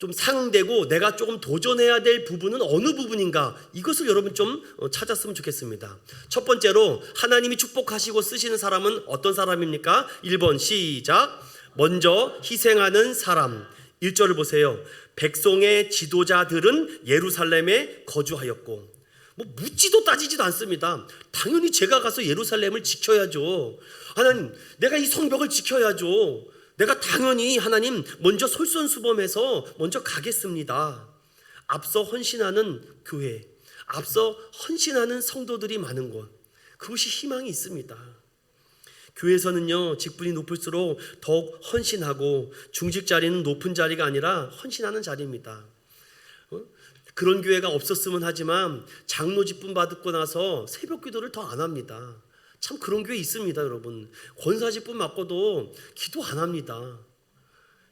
좀 상응되고 내가 조금 도전해야 될 부분은 어느 부분인가, 이것을 여러분 좀 찾았으면 좋겠습니다. 첫 번째로 하나님이 축복하시고 쓰시는 사람은 어떤 사람입니까? 1번 시작. 먼저 희생하는 사람. 1절을 보세요. 백성의 지도자들은 예루살렘에 거주하였고. 묻지도 따지지도 않습니다. 당연히 제가 가서 예루살렘을 지켜야죠. 하나님, 내가 이 성벽을 지켜야죠. 내가 당연히 하나님 먼저 솔선수범해서 먼저 가겠습니다. 앞서 헌신하는 교회, 앞서 헌신하는 성도들이 많은 곳, 그것이 희망이 있습니다. 교회에서는요, 직분이 높을수록 더욱 헌신하고, 중직 자리는 높은 자리가 아니라 헌신하는 자리입니다. 그런 교회가 없었으면 하지만 장로 직분 받고 나서 새벽 기도를 더 안 합니다. 참 그런 교회 있습니다. 여러분, 권사 직분 맡고도 기도 안 합니다.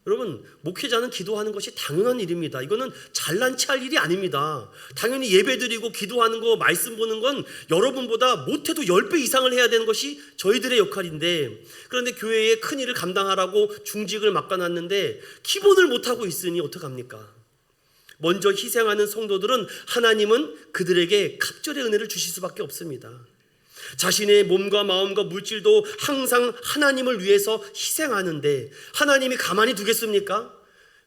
여러분, 목회자는 기도하는 것이 당연한 일입니다. 이거는 잘난 체할 일이 아닙니다. 당연히 예배드리고 기도하는 거, 말씀 보는 건 여러분보다 못해도 10배 이상을 해야 되는 것이 저희들의 역할인데, 그런데 교회에 큰 일을 감당하라고 중직을 맡겨놨는데 기본을 못하고 있으니 어떡합니까? 먼저 희생하는 성도들은 하나님은 그들에게 갑절의 은혜를 주실 수밖에 없습니다. 자신의 몸과 마음과 물질도 항상 하나님을 위해서 희생하는데 하나님이 가만히 두겠습니까?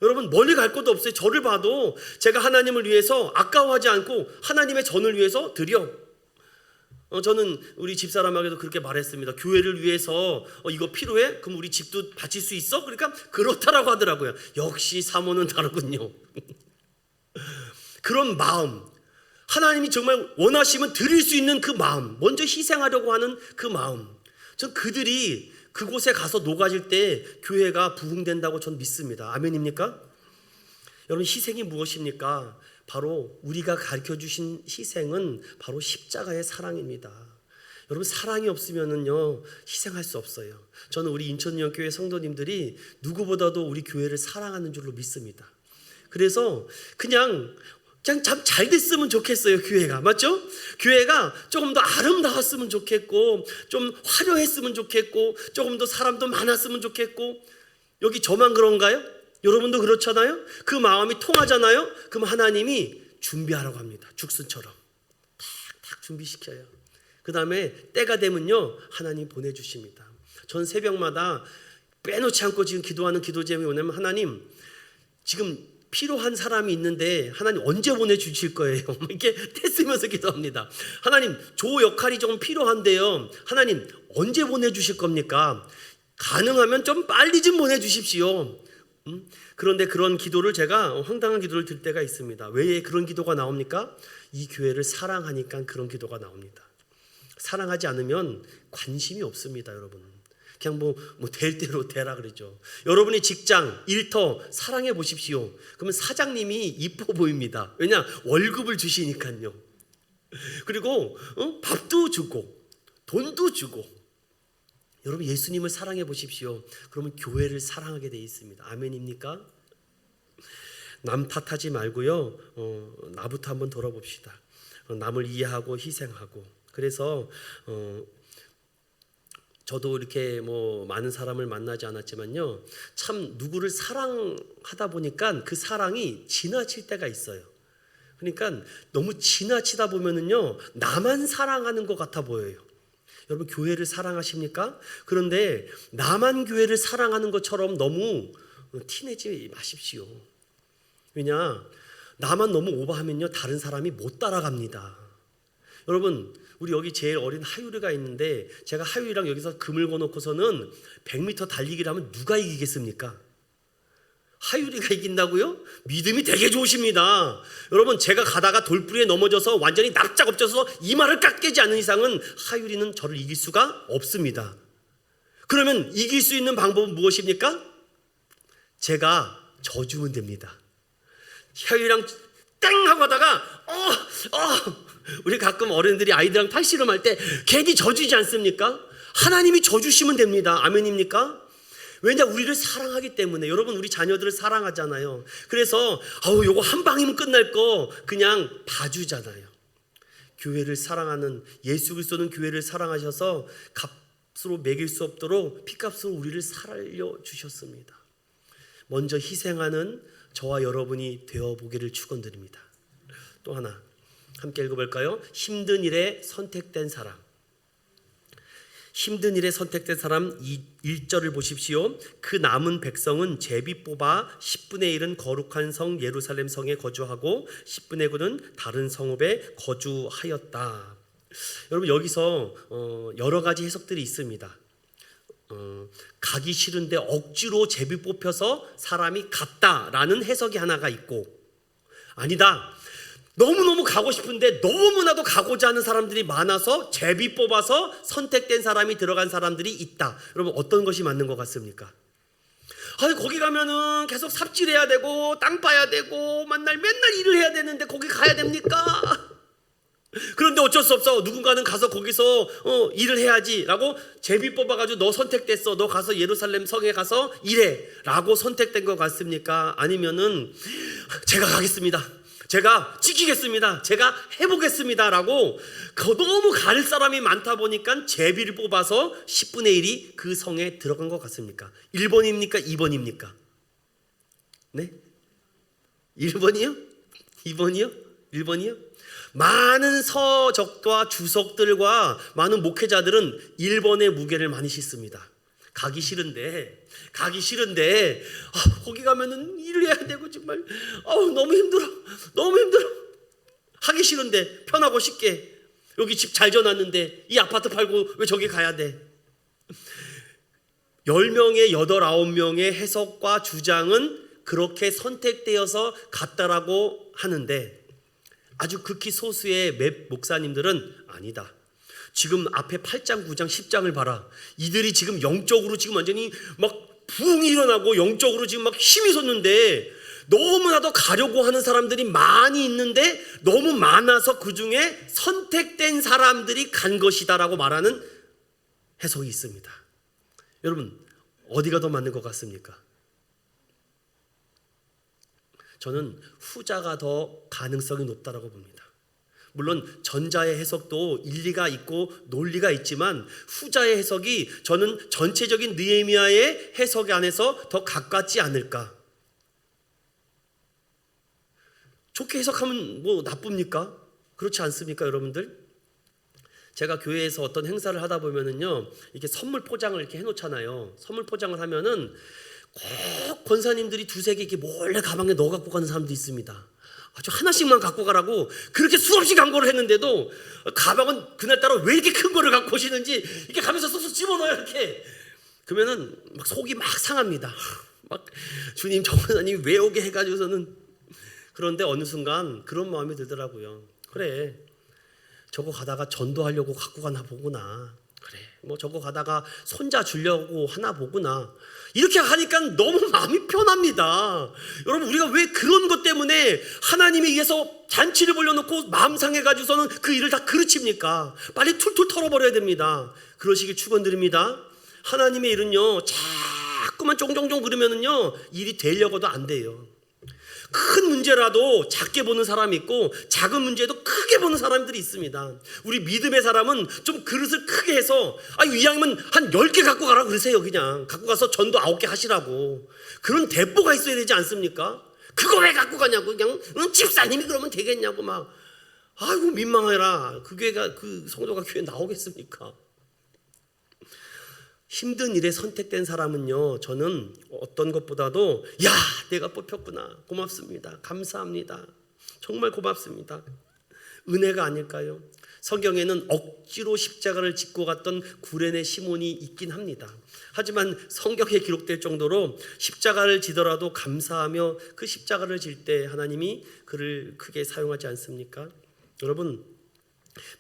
여러분, 멀리 갈 것도 없어요. 저를 봐도 제가 하나님을 위해서 아까워하지 않고 하나님의 전을 위해서 드려. 저는 우리 집사람에게도 그렇게 말했습니다. 교회를 위해서 이거 필요해? 그럼 우리 집도 바칠 수 있어? 그러니까 그렇다라고 하더라고요. 역시 사모는 다르군요. 그런 마음, 하나님이 정말 원하시면 드릴 수 있는 그 마음, 먼저 희생하려고 하는 그 마음, 전 그들이 그곳에 가서 녹아질 때 교회가 부흥된다고 전 믿습니다. 아멘입니까? 여러분, 희생이 무엇입니까? 바로 우리가 가르쳐주신 희생은 바로 십자가의 사랑입니다. 여러분, 사랑이 없으면은요 희생할 수 없어요. 저는 우리 인천영교회 성도님들이 누구보다도 우리 교회를 사랑하는 줄로 믿습니다. 그래서 그냥 참 잘 됐으면 좋겠어요. 교회가, 맞죠? 교회가 조금 더 아름다웠으면 좋겠고, 좀 화려했으면 좋겠고, 조금 더 사람도 많았으면 좋겠고. 여기 저만 그런가요? 여러분도 그렇잖아요? 그 마음이 통하잖아요? 그럼 하나님이 준비하라고 합니다. 죽순처럼 탁 준비시켜요. 그 다음에 때가 되면요 하나님 보내주십니다. 전 새벽마다 빼놓지 않고 지금 기도하는 기도 제목이 뭐냐면, 하나님 지금 필요한 사람이 있는데 하나님 언제 보내주실 거예요? 이렇게 떼쓰면서 기도합니다. 하나님, 저 역할이 좀 필요한데요, 하나님 언제 보내주실 겁니까? 가능하면 좀 빨리 좀 보내주십시오. 그런데 그런 기도를 제가 황당한 기도를 들 때가 있습니다. 왜 그런 기도가 나옵니까? 이 교회를 사랑하니까 그런 기도가 나옵니다. 사랑하지 않으면 관심이 없습니다. 여러분, 그냥 될 대로 되라 그러죠. 여러분의 직장, 일터 사랑해 보십시오. 그러면 사장님이 이뻐 보입니다. 왜냐? 월급을 주시니까요. 그리고 밥도 주고 돈도 주고. 여러분, 예수님을 사랑해 보십시오. 그러면 교회를 사랑하게 돼 있습니다. 아멘입니까? 남 탓하지 말고요, 나부터 한번 돌아봅시다. 남을 이해하고 희생하고. 그래서 저도 이렇게 많은 사람을 만나지 않았지만요, 참 누구를 사랑하다 보니까 그 사랑이 지나칠 때가 있어요. 그러니까 너무 지나치다 보면은요 나만 사랑하는 것 같아 보여요. 여러분, 교회를 사랑하십니까? 그런데 나만 교회를 사랑하는 것처럼 너무 티내지 마십시오. 왜냐? 나만 너무 오버하면요 다른 사람이 못 따라갑니다. 여러분, 우리 여기 제일 어린 하유리가 있는데, 제가 하유리랑 여기서 금을 거놓고서는 100m 달리기를 하면 누가 이기겠습니까? 하유리가 이긴다고요? 믿음이 되게 좋으십니다. 여러분, 제가 가다가 돌부리에 넘어져서 완전히 납작 엎져서 이마를 깎이지 않는 이상은 하유리는 저를 이길 수가 없습니다. 그러면 이길 수 있는 방법은 무엇입니까? 제가 져주면 됩니다. 하유리랑 땡 하고 하다가 우리 가끔 어른들이 아이들이랑 팔씨름할 때 괜히 져주지 않습니까? 하나님이 져주시면 됩니다. 아멘입니까? 왜냐? 우리를 사랑하기 때문에. 여러분, 우리 자녀들을 사랑하잖아요. 그래서 요거 한 방이면 끝날 거 그냥 봐주잖아요. 교회를 사랑하는 예수 그리스도는 교회를 사랑하셔서 값으로 매길 수 없도록 피값으로 우리를 살려주셨습니다. 먼저 희생하는 저와 여러분이 되어보기를 축원드립니다. 또 하나 함께 읽어볼까요? 힘든 일에 선택된 사람. 힘든 일에 선택된 사람 1절을 보십시오. 그 남은 백성은 제비 뽑아 10분의 1은 거룩한 성 예루살렘 성에 거주하고 10분의 9는 다른 성읍에 거주하였다. 여러분, 여기서 여러 가지 해석들이 있습니다. 가기 싫은데 억지로 제비 뽑혀서 사람이 갔다라는 해석이 하나가 있고, 아니다, 너무너무 가고 싶은데 너무나도 가고자 하는 사람들이 많아서 제비 뽑아서 선택된 사람이 들어간 사람들이 있다. 여러분, 어떤 것이 맞는 것 같습니까? 거기 가면은 계속 삽질해야 되고 땅 파야 되고 맨날 일을 해야 되는데 거기 가야 됩니까? 그런데 어쩔 수 없어. 누군가는 가서 거기서 일을 해야지라고 제비 뽑아가지고 너 선택됐어. 너 가서 예루살렘 성에 가서 일해라고 선택된 것 같습니까? 아니면은 제가 가겠습니다. 제가 지키겠습니다. 제가 해보겠습니다라고 너무 가릴 사람이 많다 보니까 제비를 뽑아서 10분의 1이 그 성에 들어간 것 같습니까? 1번입니까? 2번입니까? 네? 1번이요? 2번이요? 1번이요? 많은 서적과 주석들과 많은 목회자들은 1번의 무게를 많이 싣습니다. 가기 싫은데 거기 가면은 일을 해야 되고 정말 너무 힘들어 하기 싫은데 편하고 쉽게 여기 집 잘 져놨는데 이 아파트 팔고 왜 저기 가야 돼? 10명의 8, 9명의 해석과 주장은 그렇게 선택되어서 갔다라고 하는데 아주 극히 소수의 몇 목사님들은 아니다. 지금 앞에 8장, 9장, 10장을 봐라. 이들이 지금 영적으로 지금 완전히 막 부흥이 일어나고 영적으로 지금 막 힘이 솟는데 너무나도 가려고 하는 사람들이 많이 있는데 너무 많아서 그 중에 선택된 사람들이 간 것이다라고 말하는 해석이 있습니다. 여러분 어디가 더 맞는 것 같습니까? 저는 후자가 더 가능성이 높다라고 봅니다. 물론 전자의 해석도 일리가 있고 논리가 있지만 후자의 해석이 저는 전체적인 느헤미야의 해석 안에서 더 가깝지 않을까. 좋게 해석하면 뭐 나쁩니까? 그렇지 않습니까, 여러분들? 제가 교회에서 어떤 행사를 하다 보면은요, 이렇게 선물 포장을 이렇게 해놓잖아요. 선물 포장을 하면은 꼭 권사님들이 두세 개 이렇게 몰래 가방에 넣어 갖고 가는 사람도 있습니다. 아주 하나씩만 갖고 가라고 그렇게 수없이 광고를 했는데도 가방은 그날따라 왜 이렇게 큰 거를 갖고 오시는지 이렇게 가면서 쏙쏙 집어넣어요. 이렇게 그러면은 막 속이 막 상합니다. 막 주님 정 권사님이 왜 오게 해가지고서는. 그런데 어느 순간 그런 마음이 들더라고요. 그래, 저거 가다가 전도하려고 갖고 가나 보구나. 그래, 뭐 저거 가다가 손자 주려고 하나 보구나. 이렇게 하니까 너무 마음이 편합니다. 여러분, 우리가 왜 그런 것 때문에 하나님에 의해서 잔치를 벌려놓고 마음 상해가지고서는 그 일을 다 그르칩니까? 빨리 툴툴 털어버려야 됩니다. 그러시길 축원드립니다. 하나님의 일은요, 자꾸만 쫑쫑쫑 그러면은요, 일이 되려고도 안 돼요. 큰 문제라도 작게 보는 사람이 있고 작은 문제도 크게 보는 사람들이 있습니다. 우리 믿음의 사람은 좀 그릇을 크게 해서 이왕이면 한 10개 갖고 가라 그러세요. 그냥 갖고 가서 전도 9개 하시라고. 그런 대보가 있어야 되지 않습니까? 그거 왜 갖고 가냐고. 그냥 집사님이 그러면 되겠냐고 막. 아이고 민망해라. 그 성도가 교회에 나오겠습니까? 힘든 일에 선택된 사람은요, 저는 어떤 것보다도 내가 뽑혔구나, 고맙습니다, 감사합니다, 정말 고맙습니다, 은혜가 아닐까요? 성경에는 억지로 십자가를 짓고 갔던 구레네 시몬이 있긴 합니다. 하지만 성경에 기록될 정도로 십자가를 지더라도 감사하며 그 십자가를 질 때 하나님이 그를 크게 사용하지 않습니까? 여러분,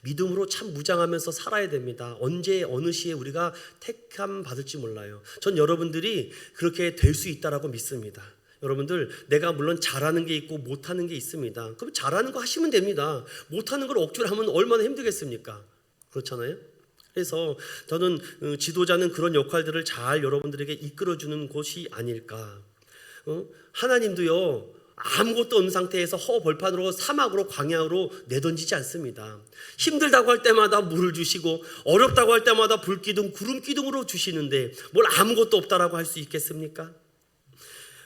믿음으로 참 무장하면서 살아야 됩니다. 언제 어느 시에 우리가 택함 받을지 몰라요. 전 여러분들이 그렇게 될 수 있다라고 믿습니다. 여러분들, 내가 물론 잘하는 게 있고 못하는 게 있습니다. 그럼 잘하는 거 하시면 됩니다. 못하는 걸 억지로 하면 얼마나 힘들겠습니까? 그렇잖아요. 그래서 저는 지도자는 그런 역할들을 잘 여러분들에게 이끌어주는 곳이 아닐까. 하나님도요, 아무것도 없는 상태에서 허벌판으로 사막으로 광야로 내던지지 않습니다. 힘들다고 할 때마다 물을 주시고 어렵다고 할 때마다 불기둥 구름기둥으로 주시는데 뭘 아무것도 없다라고 할 수 있겠습니까?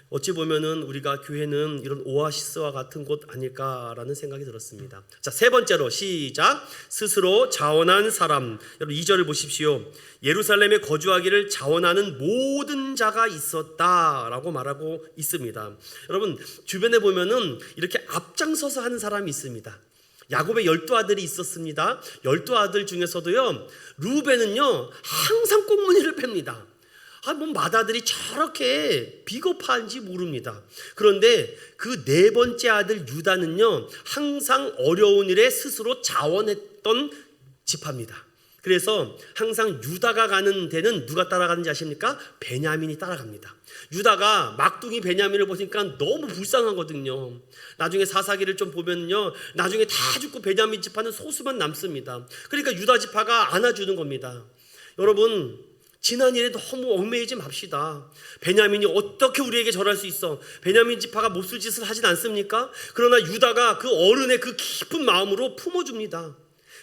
어찌 보면은 우리가 교회는 이런 오아시스와 같은 곳 아닐까라는 생각이 들었습니다. 자, 세 번째로 시작. 스스로 자원한 사람. 여러분 2절을 보십시오. 예루살렘에 거주하기를 자원하는 모든 자가 있었다라고 말하고 있습니다. 여러분 주변에 보면은 이렇게 앞장서서 하는 사람이 있습니다. 야곱의 12아들이 있었습니다. 12아들 중에서도요, 루벤은요 항상 꽁무니를 팹니다. 뭔 맏아들이 저렇게 비겁한지 모릅니다. 그런데 그 네 번째 아들 유다는요, 항상 어려운 일에 스스로 자원했던 지파입니다. 그래서 항상 유다가 가는 데는 누가 따라가는지 아십니까? 베냐민이 따라갑니다. 유다가 막둥이 베냐민을 보니까 너무 불쌍하거든요. 나중에 사사기를 좀 보면요, 나중에 다 죽고 베냐민 지파는 소수만 남습니다. 그러니까 유다 지파가 안아주는 겁니다. 여러분, 지난 일에 너무 얽매이지 맙시다. 베냐민이 어떻게 우리에게 절할 수 있어? 베냐민 지파가 몹쓸 짓을 하진 않습니까? 그러나 유다가 그 어른의 그 깊은 마음으로 품어줍니다.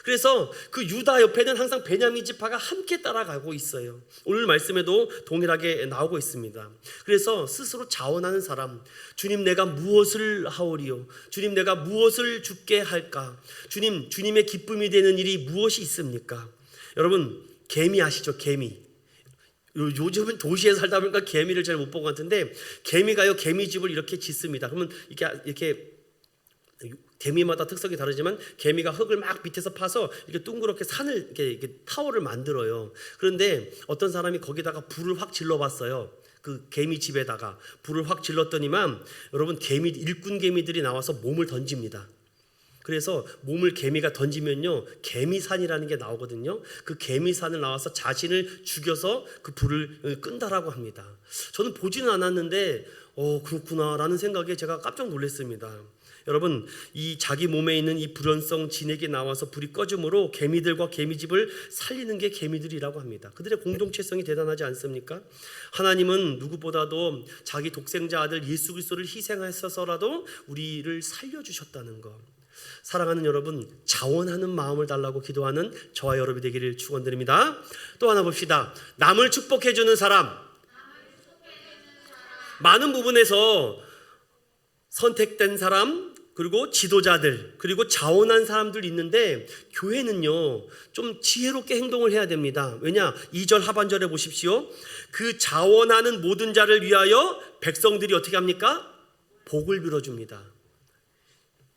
그래서 그 유다 옆에는 항상 베냐민 지파가 함께 따라가고 있어요. 오늘 말씀에도 동일하게 나오고 있습니다. 그래서 스스로 자원하는 사람, 주님 내가 무엇을 하오리요? 주님 내가 무엇을 주께 할까? 주님의 기쁨이 되는 일이 무엇이 있습니까? 여러분, 개미 아시죠? 개미. 요즘은 도시에 살다 보니까 개미를 잘 못 본 것 같은데, 개미가요, 개미집을 이렇게 짓습니다. 그러면 이렇게 개미마다 특성이 다르지만 개미가 흙을 막 밑에서 파서 이렇게 둥그렇게 산을 이렇게 타워를 만들어요. 그런데 어떤 사람이 거기다가 불을 확 질러봤어요. 그 개미 집에다가 불을 확 질렀더니만 여러분, 일꾼 개미들이 나와서 몸을 던집니다. 그래서 몸을 개미가 던지면요, 개미산이라는 게 나오거든요. 그 개미산을 나와서 자신을 죽여서 그 불을 끈다라고 합니다. 저는 보지는 않았는데 그렇구나라는 생각에 제가 깜짝 놀랐습니다. 여러분, 이 자기 몸에 있는 이 불연성 진액이 나와서 불이 꺼짐으로 개미들과 개미집을 살리는 게 개미들이라고 합니다. 그들의 공동체성이 대단하지 않습니까? 하나님은 누구보다도 자기 독생자 아들 예수 그리스도를 희생하셔서라도 우리를 살려주셨다는 것. 사랑하는 여러분, 자원하는 마음을 달라고 기도하는 저와 여러분이 되기를 축원드립니다. 또 하나 봅시다. 남을 축복해주는 사람. 많은 부분에서 선택된 사람, 그리고 지도자들, 그리고 자원한 사람들 있는데, 교회는요 좀 지혜롭게 행동을 해야 됩니다. 왜냐? 2절 하반절에 보십시오. 그 자원하는 모든 자를 위하여 백성들이 어떻게 합니까? 복을 빌어줍니다.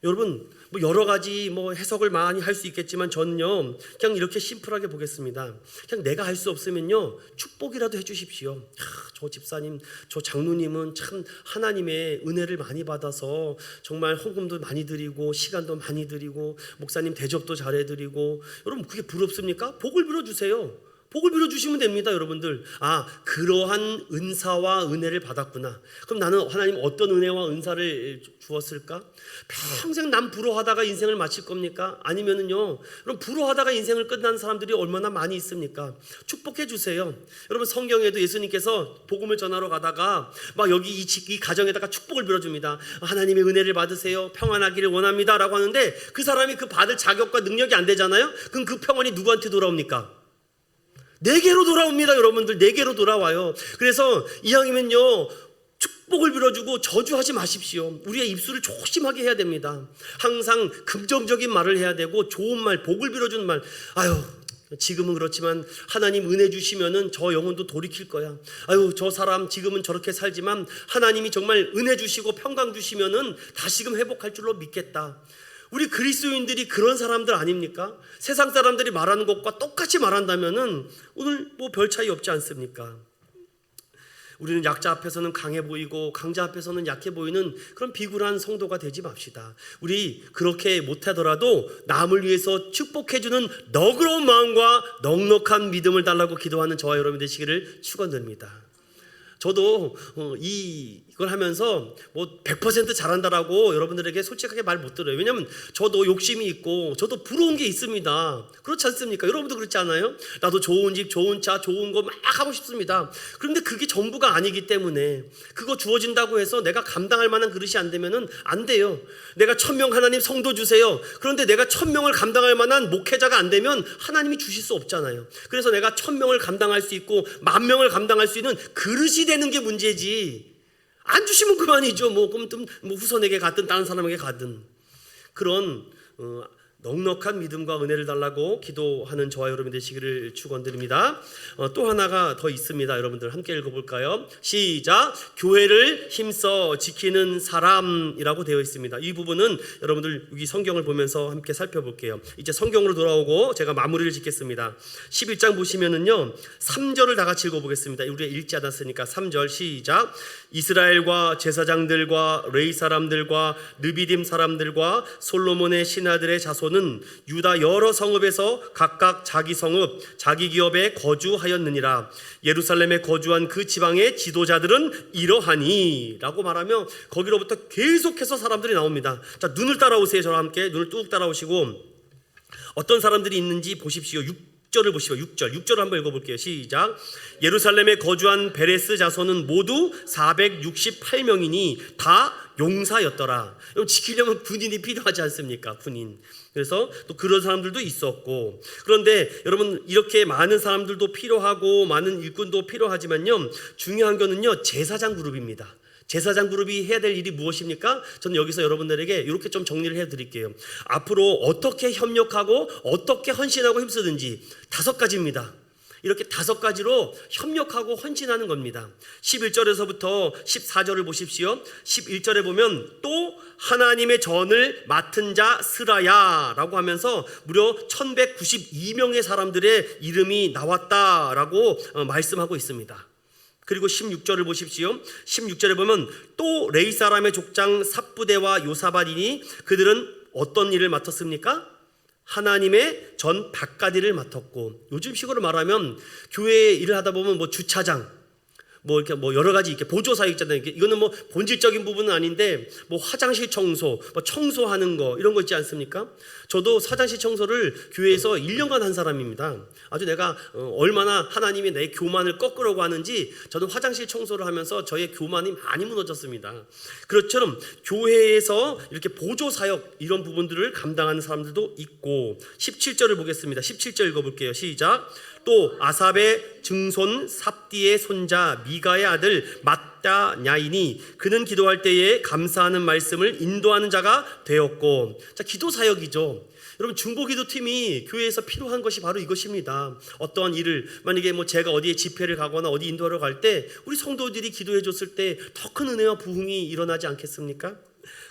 여러분, 여러 가지 해석을 많이 할 수 있겠지만 저는요 그냥 이렇게 심플하게 보겠습니다. 그냥 내가 할 수 없으면요 축복이라도 해주십시오. 저 집사님, 저 장로님은 참 하나님의 은혜를 많이 받아서 정말 헌금도 많이 드리고 시간도 많이 드리고 목사님 대접도 잘해드리고, 여러분 그게 부럽습니까? 복을 빌어주세요. 복을 빌어주시면 됩니다. 여러분들, 그러한 은사와 은혜를 받았구나. 그럼 나는 하나님 어떤 은혜와 은사를 주었을까? 평생 남 부러워하다가 인생을 마칠 겁니까? 아니면은요, 여러분 부러워하다가 인생을 끝난 사람들이 얼마나 많이 있습니까? 축복해 주세요. 여러분, 성경에도 예수님께서 복음을 전하러 가다가 막 여기 이 가정에다가 축복을 빌어줍니다. 하나님의 은혜를 받으세요. 평안하기를 원합니다 라고 하는데, 그 사람이 그 받을 자격과 능력이 안 되잖아요. 그럼 그 평안이 누구한테 돌아옵니까? 내게로 돌아옵니다. 여러분들, 내게로 돌아와요. 그래서 이왕이면요 축복을 빌어주고 저주하지 마십시오. 우리의 입술을 조심하게 해야 됩니다. 항상 긍정적인 말을 해야 되고, 좋은 말, 복을 빌어주는 말. 지금은 그렇지만 하나님 은혜 주시면은 저 영혼도 돌이킬 거야. 저 사람 지금은 저렇게 살지만 하나님이 정말 은혜 주시고 평강 주시면은 다시금 회복할 줄로 믿겠다. 우리 그리스도인들이 그런 사람들 아닙니까? 세상 사람들이 말하는 것과 똑같이 말한다면은 오늘 별 차이 없지 않습니까? 우리는 약자 앞에서는 강해 보이고 강자 앞에서는 약해 보이는 그런 비굴한 성도가 되지 맙시다. 우리 그렇게 못하더라도 남을 위해서 축복해주는 너그러운 마음과 넉넉한 믿음을 달라고 기도하는 저와 여러분 되시기를 축원드립니다. 저도 이걸 하면서 100% 잘한다라고 여러분들에게 솔직하게 말 못 들어요. 왜냐하면 저도 욕심이 있고 저도 부러운 게 있습니다. 그렇지 않습니까? 여러분도 그렇지 않아요? 나도 좋은 집, 좋은 차, 좋은 거 막 하고 싶습니다. 그런데 그게 전부가 아니기 때문에, 그거 주어진다고 해서 내가 감당할 만한 그릇이 안 되면은 안 돼요. 내가 1000명 하나님 성도 주세요. 그런데 내가 1000명을 감당할 만한 목회자가 안 되면 하나님이 주실 수 없잖아요. 그래서 내가 1000명을 감당할 수 있고 10,000명을 감당할 수 있는 그릇이 되는 게 문제지, 안 주시면 그만이죠. 그럼 후손에게 가든 다른 사람에게 가든. 그런 넉넉한 믿음과 은혜를 달라고 기도하는 저와 여러분 되시기를 축원드립니다. 또 하나가 더 있습니다. 여러분들 함께 읽어볼까요? 시작. 교회를 힘써 지키는 사람이라고 되어 있습니다. 이 부분은 여러분들 여기 성경을 보면서 함께 살펴볼게요. 이제 성경으로 돌아오고 제가 마무리를 짓겠습니다. 11장 보시면은요 3절을 다 같이 읽어보겠습니다. 우리가 읽지 않았으니까 3절 시작. 이스라엘과 제사장들과 레위 사람들과 느비딤 사람들과 솔로몬의 신하들의 자손은 자손은 유다 여러 성읍에서 각각 자기 성읍 자기 기업에 거주하였느니라. 예루살렘에 거주한 그 지방의 지도자들은 이러하니 라고 말하며 거기로부터 계속해서 사람들이 나옵니다. 자, 눈을 따라오세요. 저와 함께 눈을 뚝 따라오시고 어떤 사람들이 있는지 보십시오. 6절을 보시죠. 6절을 한번 읽어볼게요. 시작. 예루살렘에 거주한 베레스 자손은 모두 468명이니 다 용사였더라. 여러분, 지키려면 군인이 필요하지 않습니까? 군인. 그래서 또 그런 사람들도 있었고, 그런데 여러분, 이렇게 많은 사람들도 필요하고 많은 일꾼도 필요하지만요, 중요한 거는요, 제사장 그룹입니다. 제사장 그룹이 해야 될 일이 무엇입니까? 저는 여기서 여러분들에게 이렇게 좀 정리를 해드릴게요. 앞으로 어떻게 협력하고 어떻게 헌신하고 힘쓰든지 5가지입니다. 이렇게 5가지로 협력하고 헌신하는 겁니다. 11절에서부터 14절을 보십시오. 11절에 보면 또 하나님의 전을 맡은 자 스라야라고 하면서 무려 1192명의 사람들의 이름이 나왔다라고 말씀하고 있습니다. 그리고 16절을 보십시오. 16절에 보면 또 레위 사람의 족장 삽부대와 요사밭이니 그들은 어떤 일을 맡았습니까? 하나님의 전 밭가디를 맡았고, 요즘식으로 말하면 교회 일을 하다 보면 뭐 주차장, 뭐 이렇게 뭐 여러 가지 이렇게 보조 사역 있잖아요. 이거는 뭐 본질적인 부분은 아닌데 뭐 화장실 청소, 뭐 청소하는 거 이런 거 있지 않습니까? 저도 화장실 청소를 교회에서 1년간 한 사람입니다. 아주 내가 얼마나 하나님이 내 교만을 꺾으려고 하는지 저는 화장실 청소를 하면서 저의 교만이 많이 무너졌습니다. 그렇처럼 교회에서 이렇게 보조 사역 이런 부분들을 감당하는 사람들도 있고, 17절을 보겠습니다. 17절 읽어볼게요. 시작. 또 아삽의 증손 삽디의 손자 미가의 아들 마따냐이니 그는 기도할 때에 감사하는 말씀을 인도하는 자가 되었고. 자, 기도 사역이죠. 여러분, 중보기도팀이 교회에서 필요한 것이 바로 이것입니다. 어떠한 일을, 만약에 뭐 제가 어디에 집회를 가거나 어디 인도하러 갈 때 우리 성도들이 기도해 줬을 때 더 큰 은혜와 부흥이 일어나지 않겠습니까?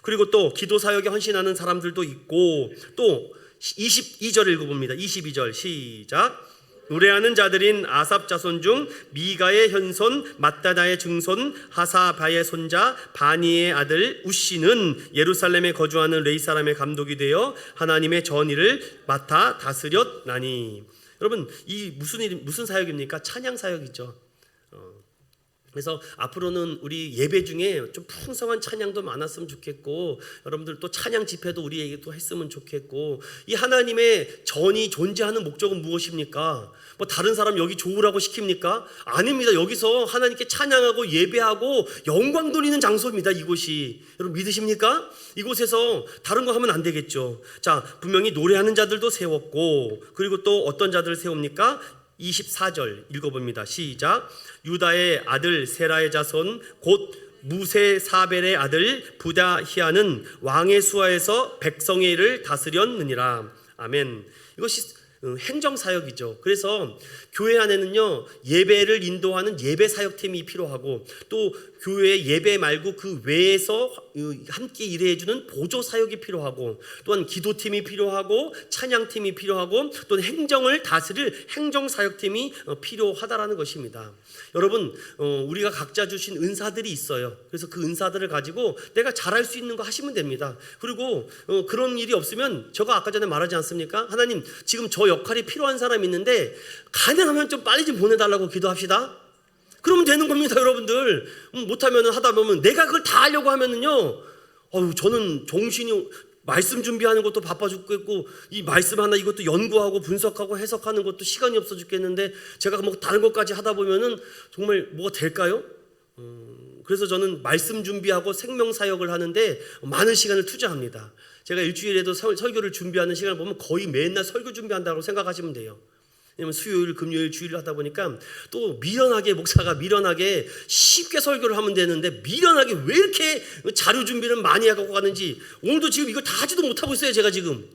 그리고 또 기도 사역에 헌신하는 사람들도 있고, 또 22절 읽어봅니다. 22절 시작. 노래하는 자들인 아삽 자손 중 미가의 현손 마따다의 증손 하사바의 손자 바니의 아들 우시는 예루살렘에 거주하는 레위 사람의 감독이 되어 하나님의 전일을 맡아 다스렸나니. 여러분, 이 무슨 사역입니까? 찬양 사역이죠. 그래서 앞으로는 우리 예배 중에 좀 풍성한 찬양도 많았으면 좋겠고, 여러분들 또 찬양 집회도 우리에게 또 했으면 좋겠고, 이 하나님의 전이 존재하는 목적은 무엇입니까? 뭐 다른 사람 여기 좋으라고 시킵니까? 아닙니다. 여기서 하나님께 찬양하고 예배하고 영광 돌리는 장소입니다. 이곳이. 여러분 믿으십니까? 이곳에서 다른 거 하면 안 되겠죠. 자, 분명히 노래하는 자들도 세웠고, 그리고 또 어떤 자들을 세웁니까? 24절 읽어봅니다. 시작. 유다의 아들 세라의 자손 곧 무세사벨의 아들 부다히아는 왕의 수하에서 백성의 일을 다스렸느니라. 아멘. 이것이 행정사역이죠. 그래서 교회 안에는요, 예배를 인도하는 예배 사역팀이 필요하고, 또 교회 예배 말고 그 외에서 함께 일해주는 보조 사역이 필요하고, 또한 기도팀이 필요하고 찬양팀이 필요하고, 또는 행정을 다스릴 행정사역팀이 필요하다라는 것입니다. 여러분, 우리가 각자 주신 은사들이 있어요. 그래서 그 은사들을 가지고 내가 잘할 수 있는 거 하시면 됩니다. 그리고 그런 일이 없으면 제가 아까 전에 말하지 않습니까? 하나님, 지금 저 역할이 필요한 사람이 있는데 가능하면 좀 빨리 좀 보내달라고 기도합시다. 그러면 되는 겁니다. 여러분들 못하면 하다 보면 내가 그걸 다 하려고 하면은요, 저는 정신이 말씀 준비하는 것도 바빠 죽겠고, 이 말씀 하나 이것도 연구하고 분석하고 해석하는 것도 시간이 없어 죽겠는데 제가 뭐 다른 것까지 하다 보면은 정말 뭐가 될까요? 그래서 저는 말씀 준비하고 생명 사역을 하는데 많은 시간을 투자합니다. 제가 일주일에도 설교를 준비하는 시간을 보면 거의 맨날 설교 준비한다고 생각하시면 돼요. 왜냐면 수요일, 금요일, 주일 하다 보니까 또 미련하게, 목사가 미련하게 쉽게 설교를 하면 되는데 미련하게 왜 이렇게 자료 준비를 많이 하고 가는지, 오늘도 지금 이걸 다 하지도 못하고 있어요. 제가 지금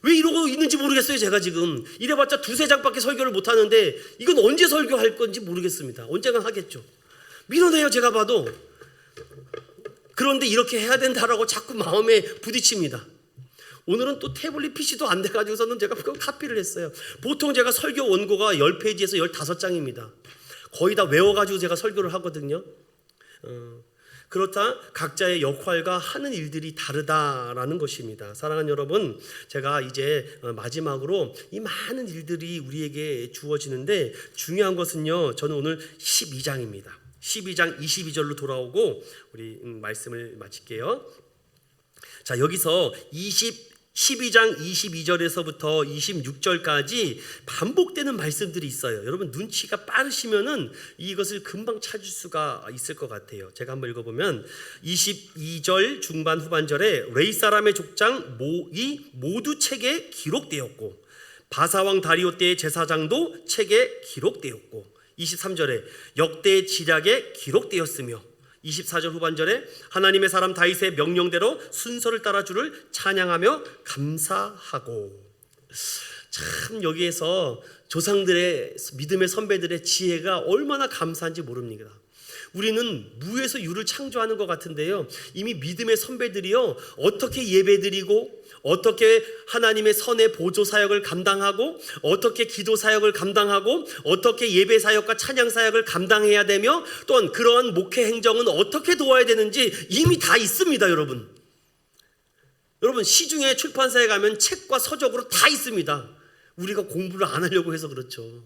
왜 이러고 있는지 모르겠어요. 제가 지금 이래봤자 2-3장밖에 설교를 못하는데 이건 언제 설교할 건지 모르겠습니다. 언젠간 하겠죠. 미련해요, 제가 봐도. 그런데 이렇게 해야 된다라고 자꾸 마음에 부딪힙니다. 오늘은 또 태블릿 PC도 안 돼가지고서는 제가 그걸 카피를 했어요. 보통 제가 설교 원고가 10페이지에서 15장입니다. 거의 다 외워가지고 제가 설교를 하거든요. 그렇다 각자의 역할과 하는 일들이 다르다라는 것입니다. 사랑하는 여러분, 제가 이제 마지막으로 이 많은 일들이 우리에게 주어지는데 중요한 것은요, 저는 오늘 12장입니다. 12장 22절로 돌아오고 우리 말씀을 마칠게요. 자, 여기서 12장 22절에서부터 26절까지 반복되는 말씀들이 있어요. 여러분 눈치가 빠르시면은 이것을 금방 찾을 수가 있을 것 같아요. 제가 한번 읽어보면 22절 중반 후반절에 레이 사람의 족장 모이 모두 책에 기록되었고 바사왕 다리오 때의 제사장도 책에 기록되었고 23절에 역대 지략에 기록되었으며 24절 후반절에 하나님의 사람 다윗의 명령대로 순서를 따라 주를 찬양하며 감사하고. 참 여기에서 조상들의 믿음의 선배들의 지혜가 얼마나 감사한지 모릅니다. 우리는 무에서 유를 창조하는 것 같은데요, 이미 믿음의 선배들이요 어떻게 예배드리고 어떻게 하나님의 선의 보조 사역을 감당하고 어떻게 기도 사역을 감당하고 어떻게 예배 사역과 찬양 사역을 감당해야 되며 또한 그러한 목회 행정은 어떻게 도와야 되는지 이미 다 있습니다. 여러분 시중에 출판사에 가면 책과 서적으로 다 있습니다. 우리가 공부를 안 하려고 해서 그렇죠.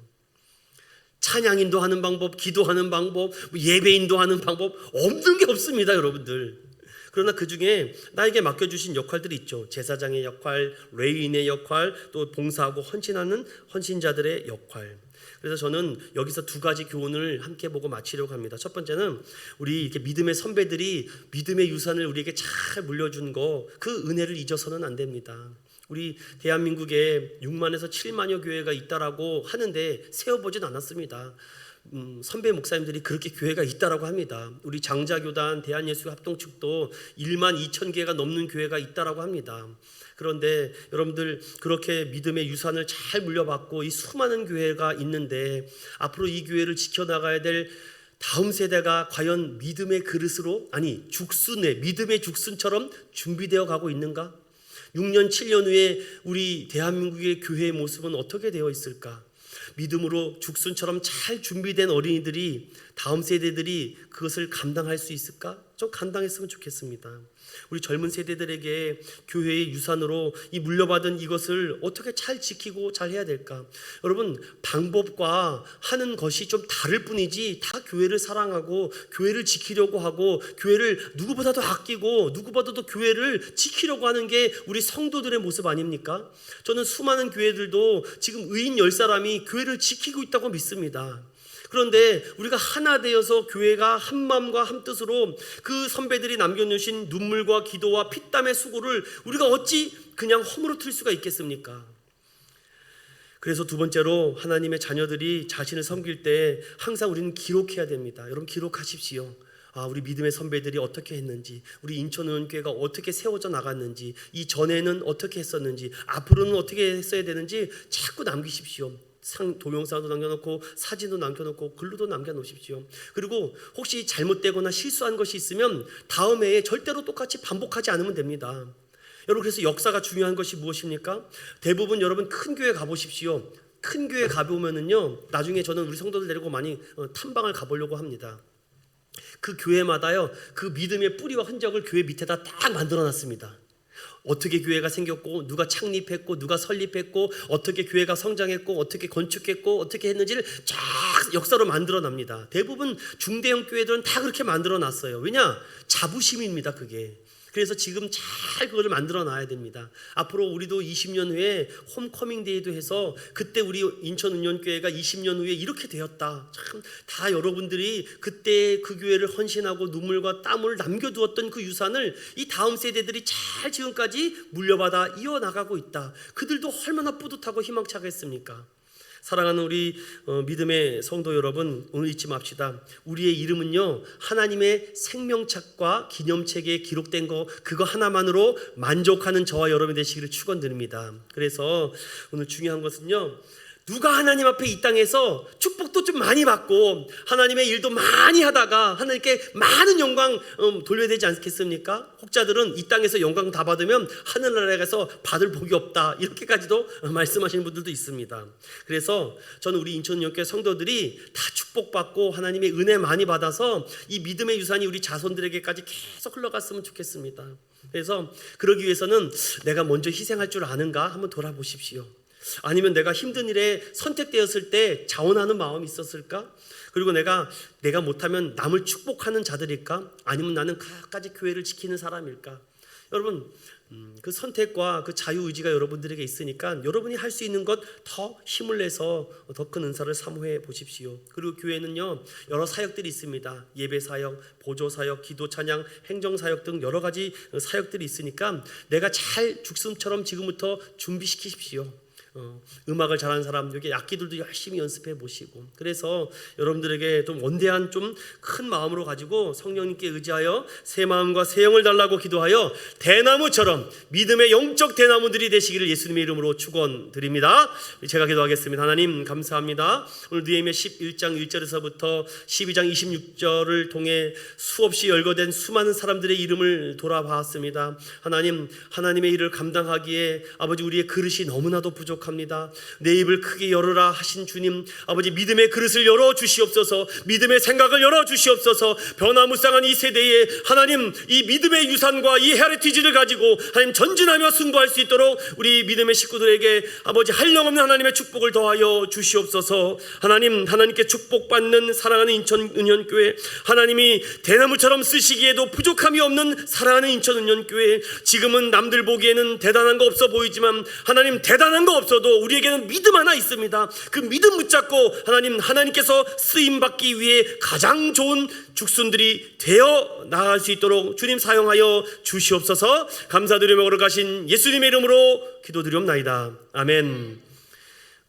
찬양 인도하는 방법, 기도하는 방법, 예배 인도하는 방법 없는 게 없습니다. 여러분들. 그러나 그 중에 나에게 맡겨주신 역할들이 있죠. 제사장의 역할, 레위인의 역할, 또 봉사하고 헌신하는 헌신자들의 역할. 그래서 저는 여기서 두 가지 교훈을 함께 보고 마치려고 합니다. 첫 번째는 우리 이렇게 믿음의 선배들이 믿음의 유산을 우리에게 잘 물려준 거, 그 은혜를 잊어서는 안 됩니다. 우리 대한민국에 6만에서 7만여 교회가 있다라고 하는데 세어보진 않았습니다. 선배 목사님들이 그렇게 교회가 있다라고 합니다. 우리 장자교단 대한예수합동 측도 1만 2천 개가 넘는 교회가 있다라고 합니다. 그런데 여러분들 그렇게 믿음의 유산을 잘 물려받고 이 수많은 교회가 있는데 앞으로 이 교회를 지켜나가야 될 다음 세대가 과연 믿음의 그릇으로, 아니 죽순의 믿음의 죽순처럼 준비되어 가고 있는가? 6년 7년 후에 우리 대한민국의 교회의 모습은 어떻게 되어 있을까? 믿음으로 죽순처럼 잘 준비된 어린이들이, 다음 세대들이 그것을 감당할 수 있을까? 좀 감당했으면 좋겠습니다. 우리 젊은 세대들에게 교회의 유산으로 이 물려받은 이것을 어떻게 잘 지키고 잘 해야 될까? 여러분 방법과 하는 것이 좀 다를 뿐이지 다 교회를 사랑하고 교회를 지키려고 하고 교회를 누구보다도 아끼고 누구보다도 교회를 지키려고 하는 게 우리 성도들의 모습 아닙니까? 저는 수많은 교회들도 지금 의인 10사람이 교회를 지키고 있다고 믿습니다. 그런데 우리가 하나 되어서 교회가 한 마음과 한 뜻으로 그 선배들이 남겨놓으신 눈물과 기도와 피땀의 수고를 우리가 어찌 그냥 허물어뜨릴 수가 있겠습니까? 그래서 두 번째로 하나님의 자녀들이 자신을 섬길 때 항상 우리는 기록해야 됩니다. 여러분 기록하십시오. 우리 믿음의 선배들이 어떻게 했는지, 우리 인천의원교회가 어떻게 세워져 나갔는지, 이전에는 어떻게 했었는지, 앞으로는 어떻게 했어야 되는지 자꾸 남기십시오. 동영상도 남겨놓고 사진도 남겨놓고 글로도 남겨놓으십시오. 그리고 혹시 잘못되거나 실수한 것이 있으면 다음 해에 절대로 똑같이 반복하지 않으면 됩니다. 여러분 그래서 역사가 중요한 것이 무엇입니까? 대부분 여러분 큰 교회 가보십시오. 큰 교회 가보면은요, 나중에 저는 우리 성도들 데리고 많이 탐방을 가보려고 합니다. 그 교회마다요 그 믿음의 뿌리와 흔적을 교회 밑에다 딱 만들어놨습니다. 어떻게 교회가 생겼고 누가 창립했고 누가 설립했고 어떻게 교회가 성장했고 어떻게 건축했고 어떻게 했는지를 쫙 역사로 만들어납니다. 대부분 중대형 교회들은 다 그렇게 만들어놨어요. 왜냐? 자부심입니다. 그게. 그래서 지금 잘 그거를 만들어 놔야 됩니다. 앞으로 우리도 20년 후에 홈커밍 데이도 해서 그때 우리 인천은연교회가 20년 후에 이렇게 되었다. 참 다 여러분들이 그때 그 교회를 헌신하고 눈물과 땀을 남겨두었던 그 유산을 이 다음 세대들이 잘 지금까지 물려받아 이어나가고 있다. 그들도 얼마나 뿌듯하고 희망차겠습니까? 사랑하는 우리 믿음의 성도 여러분, 오늘 잊지 맙시다. 우리의 이름은요 하나님의 생명책과 기념책에 기록된 거 그거 하나만으로 만족하는 저와 여러분이 되시기를 축원드립니다. 그래서 오늘 중요한 것은요 누가 하나님 앞에 이 땅에서 축복도 좀 많이 받고 하나님의 일도 많이 하다가 하나님께 많은 영광 돌려야 되지 않겠습니까? 혹자들은 이 땅에서 영광 다 받으면 하늘나라에 가서 받을 복이 없다, 이렇게까지도 말씀하시는 분들도 있습니다. 그래서 저는 우리 인천영교회 성도들이 다 축복받고 하나님의 은혜 많이 받아서 이 믿음의 유산이 우리 자손들에게까지 계속 흘러갔으면 좋겠습니다. 그래서 그러기 위해서는 내가 먼저 희생할 줄 아는가 한번 돌아보십시오. 아니면 내가 힘든 일에 선택되었을 때 자원하는 마음이 있었을까? 그리고 내가 못하면 남을 축복하는 자들일까? 아니면 나는 끝까지 교회를 지키는 사람일까? 여러분, 그 선택과 그 자유의지가 여러분들에게 있으니까 여러분이 할 수 있는 것 더 힘을 내서 더 큰 은사를 사모해 보십시오. 그리고 교회는요, 여러 사역들이 있습니다. 예배 사역, 보조 사역, 기도 찬양, 행정 사역 등 여러 가지 사역들이 있으니까 내가 잘 죽순처럼 지금부터 준비시키십시오. 음악을 잘하는 사람, 여기 악기들도 열심히 연습해 보시고, 그래서 여러분들에게 좀 원대한 좀 큰 마음으로 가지고 성령님께 의지하여 새 마음과 새 영을 달라고 기도하여 대나무처럼 믿음의 영적 대나무들이 되시기를 예수님의 이름으로 축원드립니다. 제가 기도하겠습니다. 하나님 감사합니다. 오늘 느헤미야 11장 1절에서부터 12장 26절을 통해 수없이 열거된 수많은 사람들의 이름을 돌아봤습니다. 하나님, 하나님의 일을 감당하기에 아버지 우리의 그릇이 너무나도 부족합니다. 내 입을 크게 열어라 하신 주님, 아버지 믿음의 그릇을 열어 주시옵소서. 믿음의 생각을 열어 주시옵소서. 변화무쌍한 이 세대에 하나님 이 믿음의 유산과 이 헤리티지를 가지고 하나님 전진하며 승부할 수 있도록 우리 믿음의 식구들에게 아버지 한량없는 하나님의 축복을 더하여 주시옵소서. 하나님, 하나님께 축복받는 사랑하는 인천은현교회, 하나님이 대나무처럼 쓰시기에도 부족함이 없는 사랑하는 인천은현교회, 지금은 남들 보기에는 대단한 거 없어 보이지만 하나님 대단한 거 없어도 우리에게는 믿음 하나 있습니다. 그 믿음 붙잡고 하나님께서 쓰임받기 위해 가장 좋은 죽순들이 되어 나아갈 수 있도록 주님 사용하여 주시옵소서. 감사드리며 걸어가신 예수님의 이름으로 기도드리옵나이다. 아멘.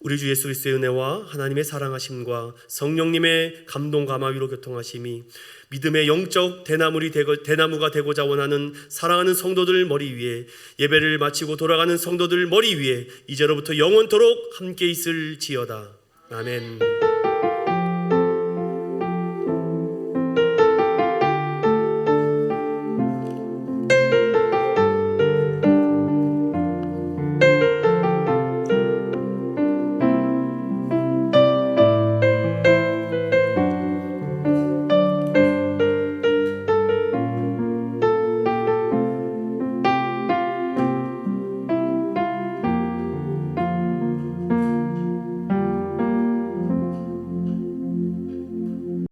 우리 주 예수 그리스도의 은혜와 하나님의 사랑하심과 성령님의 감동 감화위로 교통하심이 믿음의 영적 대나무가 되고자 원하는 사랑하는 성도들 머리 위에, 예배를 마치고 돌아가는 성도들 머리 위에 이제로부터 영원토록 함께 있을지어다. 아멘.